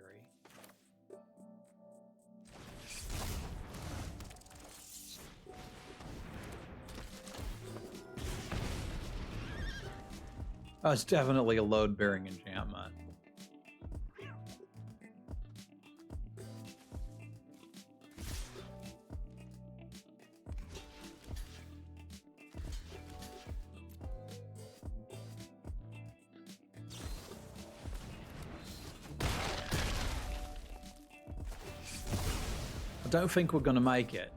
It's definitely a load-bearing enchantment. I don't think we're going to make it.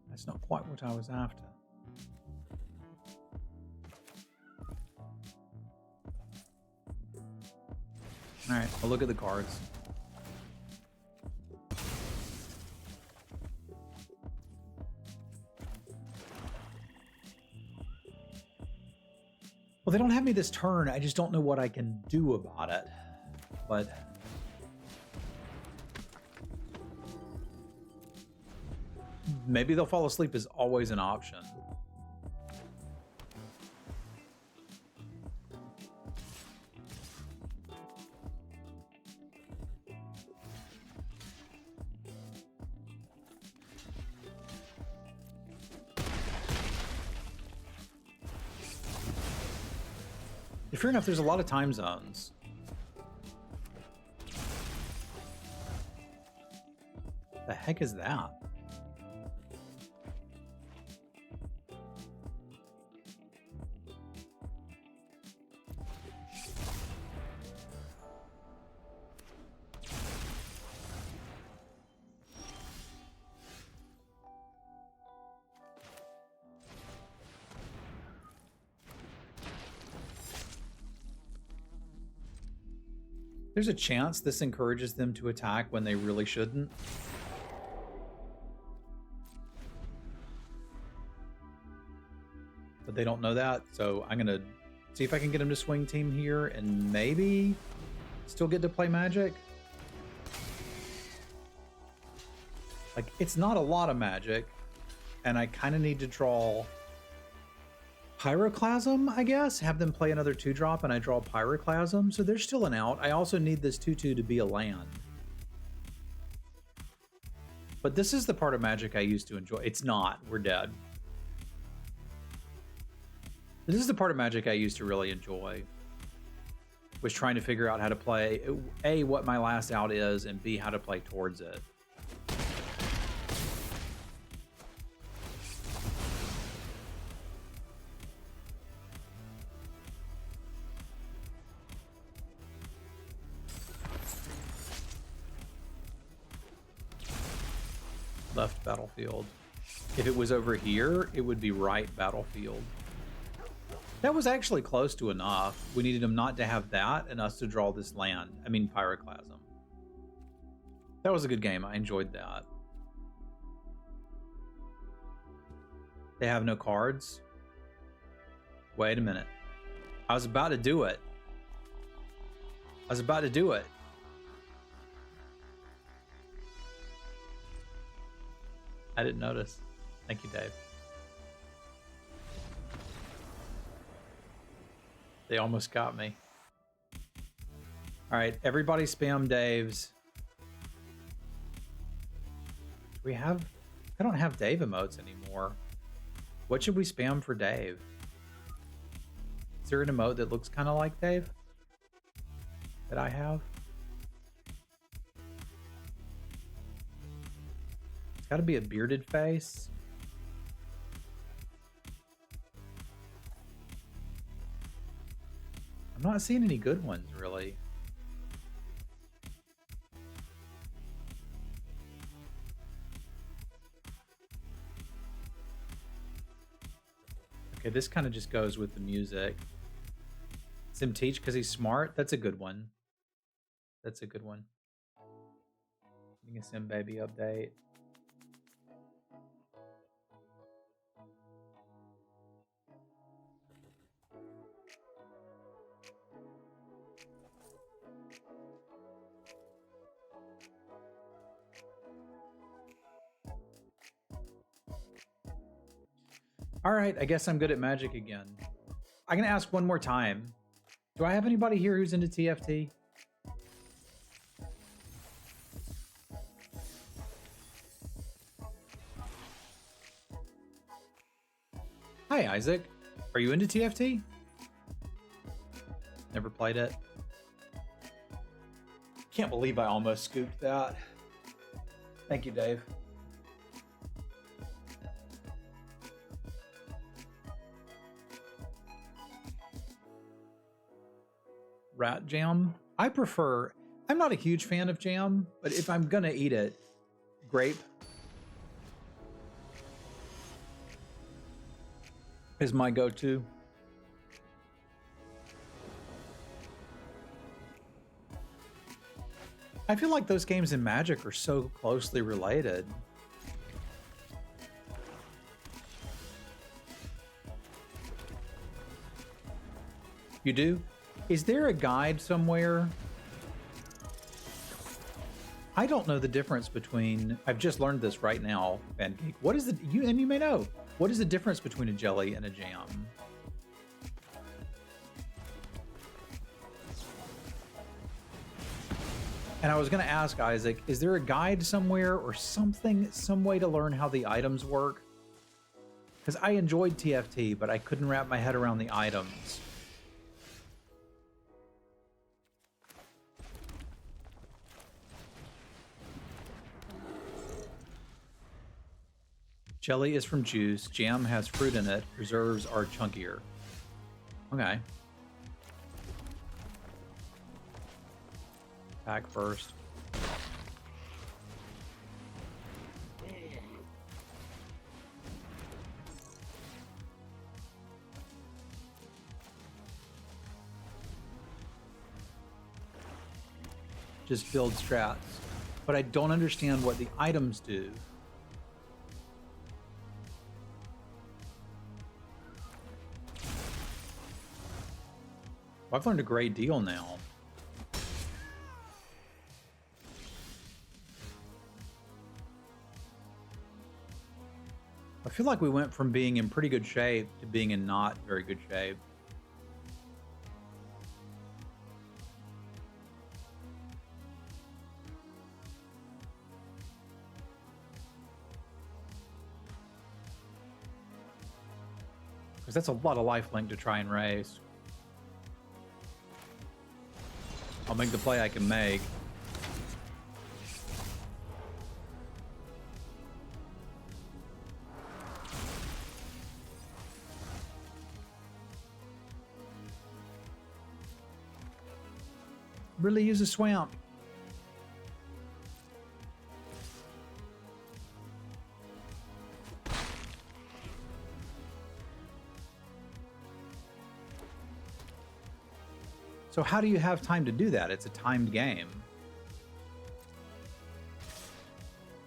That's not quite what I was after. All right, I'll look at the cards. Well, they don't have me this turn. I just don't know what I can do about it. But maybe they'll fall asleep is always an option. Fair enough, there's a lot of time zones. The heck is that? There's a chance this encourages them to attack when they really shouldn't. But they don't know that, so I'm gonna see if I can get them to swing team here and maybe still get to play Magic. Like, it's not a lot of Magic, and I kind of need to draw Pyroclasm, I guess. Have them play another 2-drop, and I draw Pyroclasm, so there's still an out. I also need this 2/2 to be a land. But this is the part of Magic I used to enjoy. It's not. We're dead. This is the part of Magic I used to really enjoy. Was trying to figure out how to play, A, what my last out is, and B, how to play towards it. Left battlefield. If it was over here, it would be right battlefield. That was actually close to enough. We needed him not to have that and us to draw this land. I mean, Pyroclasm. That was a good game. I enjoyed that. They have no cards. Wait a minute. I was about to do it. I was about to do it. I didn't notice. Thank you, Dave. They almost got me. All right, everybody spam Dave's. Do we have... I don't have Dave emotes anymore. What should we spam for Dave? Is there an emote that looks kind of like Dave? That I have? It's got to be a bearded face. I'm not seeing any good ones, really. Okay, this kind of just goes with the music. Sim teach because he's smart. That's a good one. That's a good one. Getting a Sim baby update. All right, I guess I'm good at Magic again. I'm gonna ask one more time. Do I have anybody here who's into TFT? Hi, Isaac. Are you into TFT? Never played it. Can't believe I almost scooped that. Thank you, Dave. Rat jam. I prefer, I'm not a huge fan of jam, but if I'm gonna eat it, grape is my go-to. I feel like those games in Magic are so closely related. You do? Is there a guide somewhere? I don't know the difference between, I've just learned this right now, Pancake. What is the, and you may know, what is the difference between a jelly and a jam? And I was gonna ask Isaac, is there a guide somewhere or something, some way to learn how the items work? Because I enjoyed TFT, but I couldn't wrap my head around the items. Jelly is from juice. Jam has fruit in it. Preserves are chunkier. Okay. Pack first. Just build strats. But I don't understand what the items do. I've learned a great deal now. I feel like we went from being in pretty good shape to being in not very good shape. Because that's a lot of lifelink to try and raise. I'll make the play I can make. Really use a swamp. So how do you have time to do that? It's a timed game.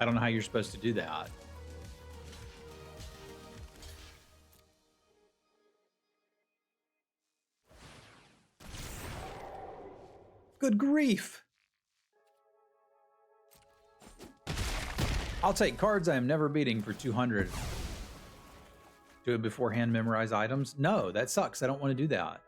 I don't know how you're supposed to do that. Good grief. I'll take cards I am never beating for 200. Do it beforehand, memorize items? No, that sucks. I don't want to do that.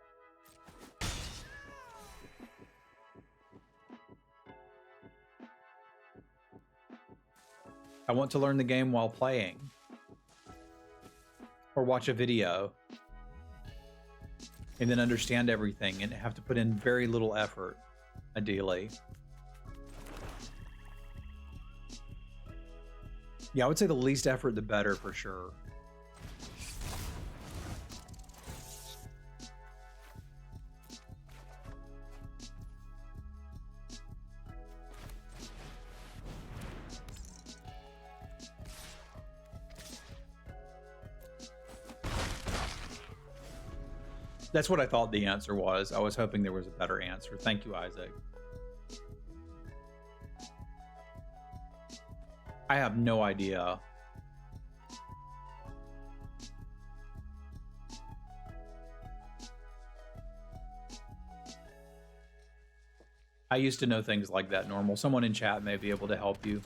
I want to learn the game while playing. Or watch a video. And then understand everything and have to put in very little effort, ideally. Yeah, I would say the least effort, the better for sure. That's what I thought the answer was. I was hoping there was a better answer. Thank you, Isaac. I have no idea. I used to know things like that, Normal. Someone in chat may be able to help you.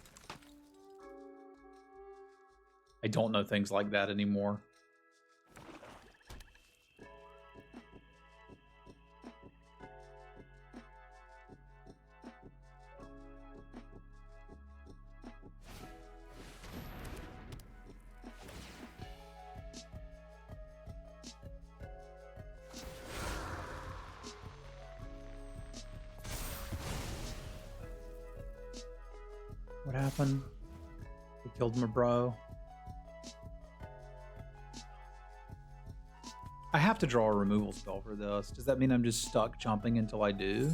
I don't know things like that anymore. What happened? We killed my bro. I have to draw a removal spell for this. Does that mean I'm just stuck jumping until I do?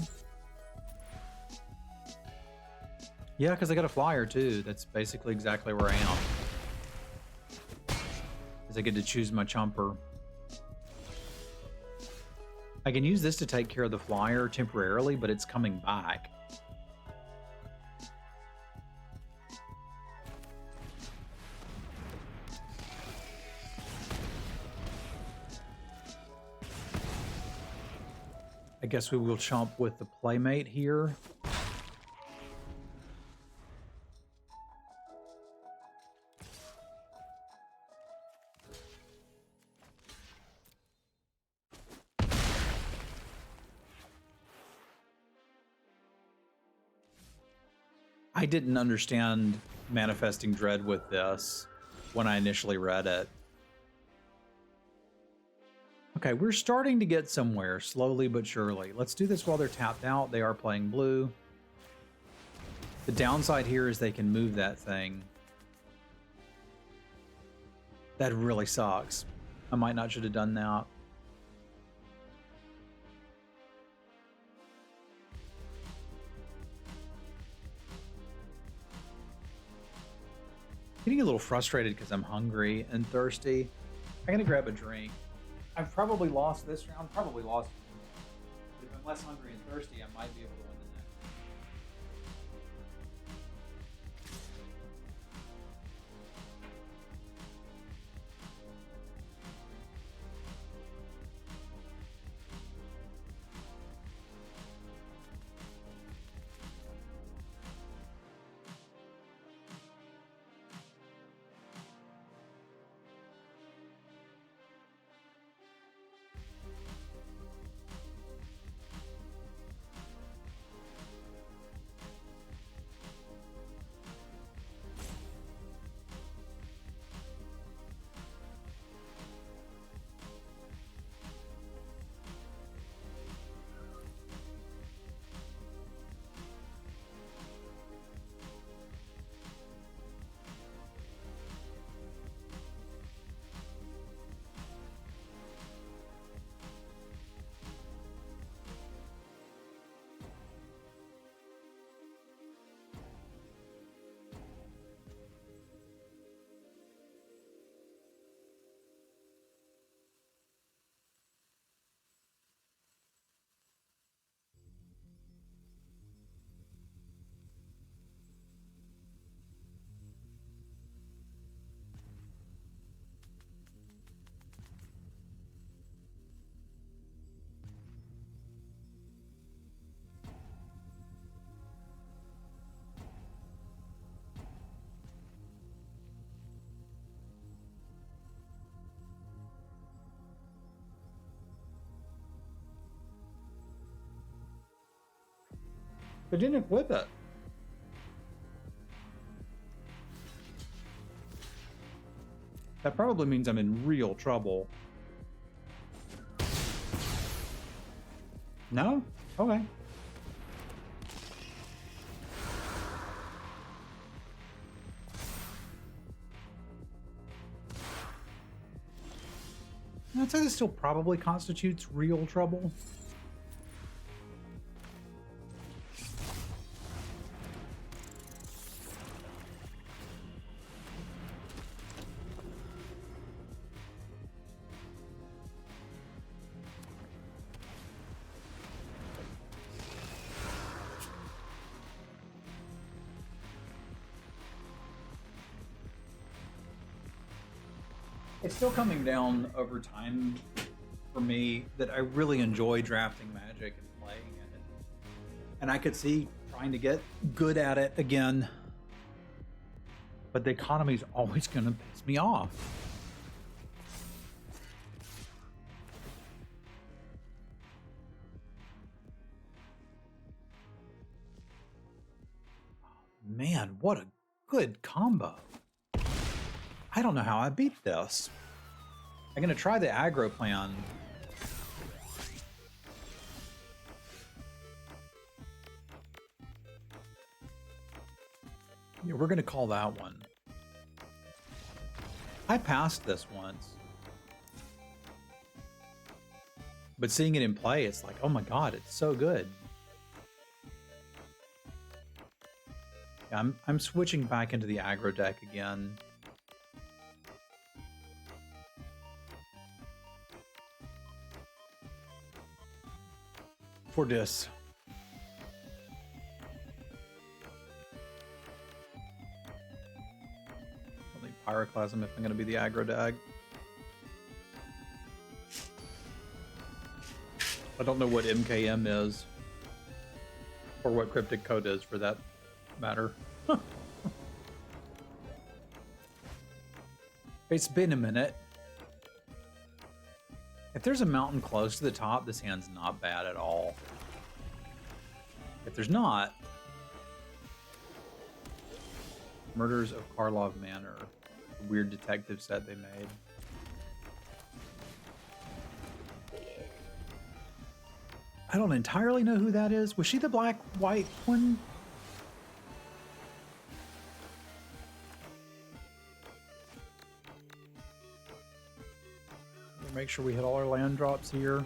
Yeah, because I got a flyer too. That's basically exactly where I am. Because I get to choose my chumper. I can use this to take care of the flyer temporarily, but it's coming back. I guess we will chomp with the playmate here. I didn't understand Manifesting Dread with this when I initially read it. Okay, we're starting to get somewhere, slowly but surely. Let's do this while they're tapped out. They are playing blue. The downside here is they can move that thing. That really sucks. I might not should have done that. Getting a little frustrated because I'm hungry and thirsty. I'm gonna grab a drink. I've probably lost this round, probably lost. But if I'm less hungry and thirsty, I might be able to win the next. But didn't equip it. That probably means I'm in real trouble. No? Okay. I'd say this still probably constitutes real trouble. It's still coming down over time for me that I really enjoy drafting Magic and playing it. And I could see trying to get good at it again. But the economy's always going to piss me off. Man, what a good combo. I don't know how I beat this. I'm gonna try the aggro plan. Yeah, we're gonna call that one. I passed this once. But seeing it in play, it's like, oh my god, it's so good. Yeah, I'm switching back into the aggro deck again. For this. I'll need Pyroclasm if I'm going to be the aggro dag. I don't know what MKM is. Or what Cryptic Code is for that matter. It's been a minute. If there's a mountain close to the top, this hand's not bad at all. If there's not, Murders of Karlov Manor, a weird detective set they made. I don't entirely know who that is. Was she the black-white one? make sure we hit all our land drops here.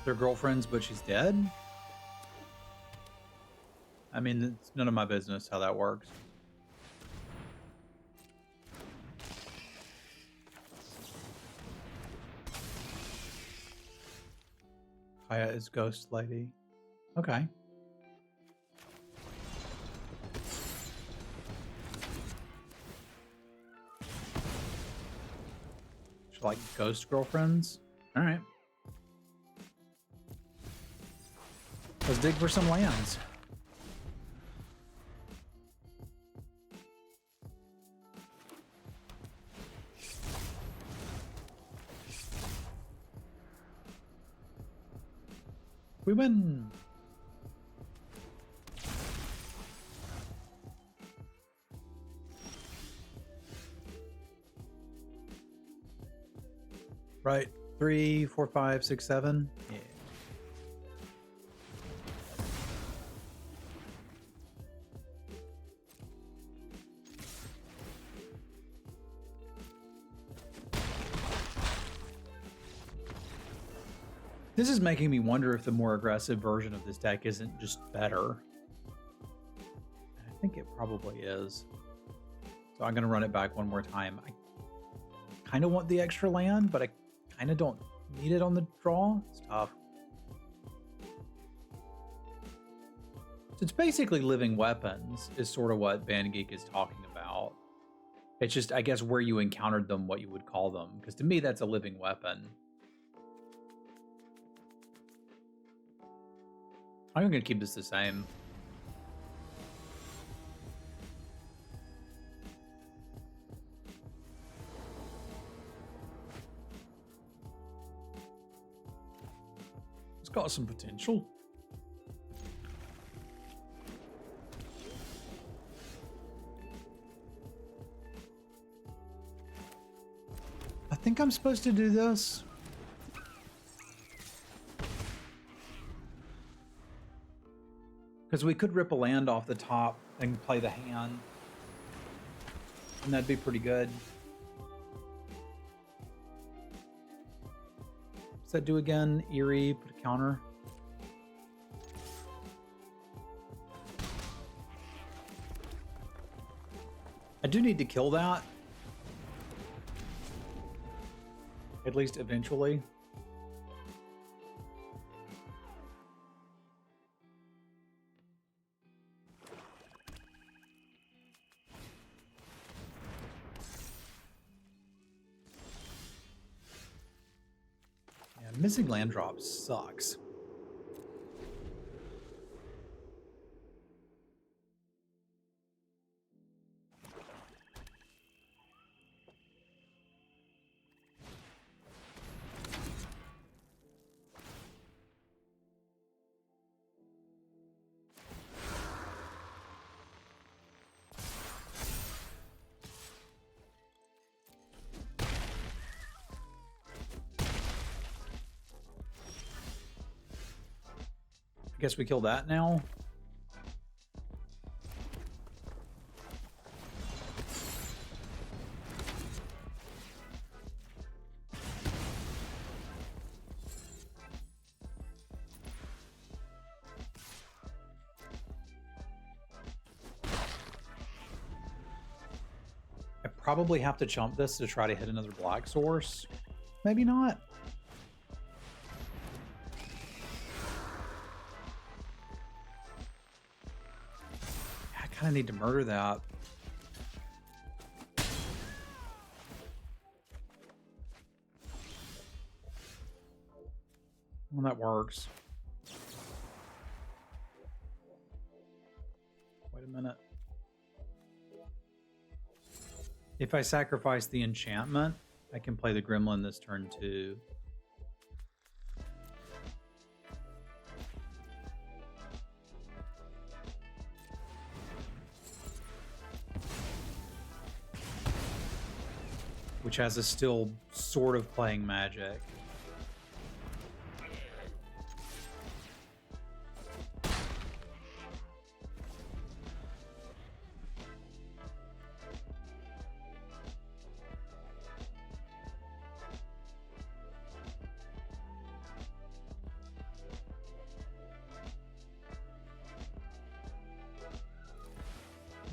They're girlfriends, but she's dead? I mean, it's none of my business how that works. Kaya is Ghost Lady. Okay. She like ghost girlfriends? Alright. Let's dig for some lands. We win. Right. 3, 4, 5, 6, 7. Yeah. This is making me wonder if the more aggressive version of this deck isn't just better. I think it probably is. So I'm going to run it back one more time. I kind of want the extra land, but I kind of don't need it on the draw. It's tough. So it's basically living weapons is sort of what Band Geek is talking about. It's just, I guess, where you encountered them, what you would call them. Because to me, that's a living weapon. I'm going to keep this the same. It's got some potential. I think I'm supposed to do this. Because we could rip a land off the top and play the hand. And that'd be pretty good. What's that do again? Eerie, put a counter. I do need to kill that. At least eventually. Missing land drops sucks. Guess we kill that now. I probably have to chump this to try to hit another black source. Maybe not. I need to murder that. Well, that works. Wait a minute. If I sacrifice the enchantment, I can play the Gremlin this turn too. which has us still sort of playing Magic.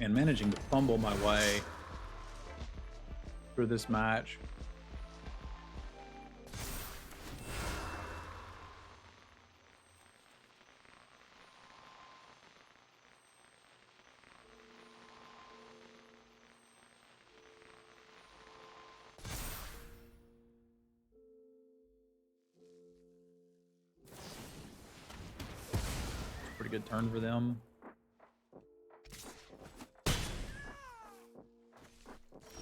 And managing to fumble my way through this match. Pretty good turn for them.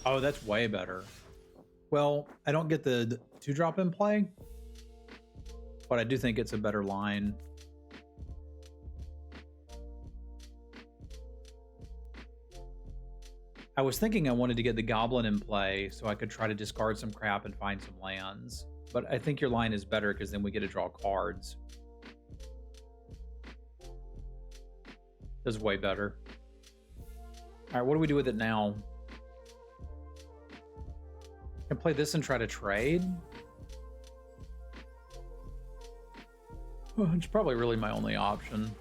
Oh, that's way better. Well, I don't get the 2-drop in play, but I do think it's a better line. I was thinking I wanted to get the Goblin in play so I could try to discard some crap and find some lands. But I think your line is better because then we get to draw cards. That's way better. All right, what do we do with it now? I can play this and try to trade. Well, it's probably really my only option.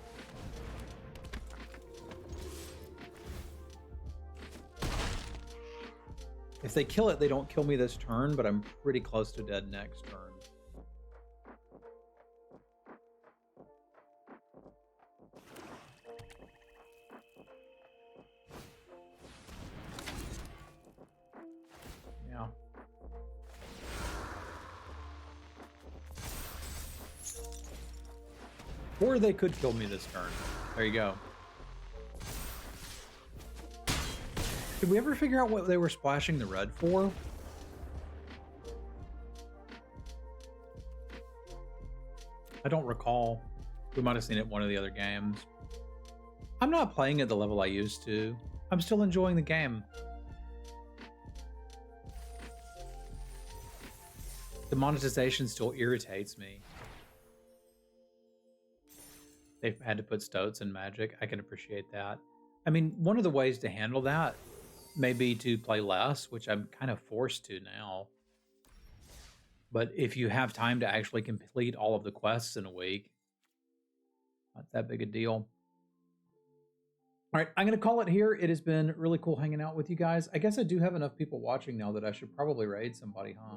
If they kill it, they don't kill me this turn, but I'm pretty close to dead next turn. Yeah. Or they could kill me this turn. There you go. Did we ever figure out what they were splashing the red for? I don't recall. We might have seen it in one of the other games. I'm not playing at the level I used to. I'm still enjoying the game. The monetization still irritates me. They've had to put stoats in Magic. I can appreciate that. I mean, one of the ways to handle that may be to play less, which I'm kind of forced to now. But if you have time to actually complete all of the quests in a week, not that big a deal. All right, I'm going to call it here. It has been really cool hanging out with you guys. I guess I do have enough people watching now that I should probably raid somebody, huh?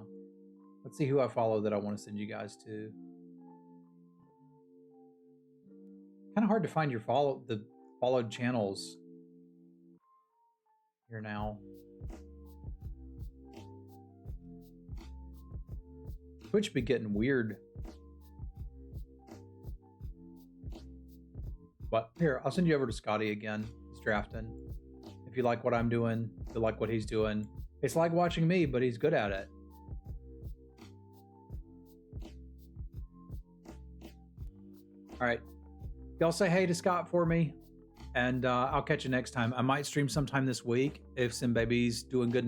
Let's see who I follow that I want to send you guys to. Kind of hard to find your followed channels here now. Twitch be getting weird. But here, I'll send you over to Scotty again. He's drafting. If you like what I'm doing, if you like what he's doing, it's like watching me, but he's good at it. All right. Y'all say hey to Scott for me, and I'll catch you next time. I might stream sometime this week if Sim Baby's doing good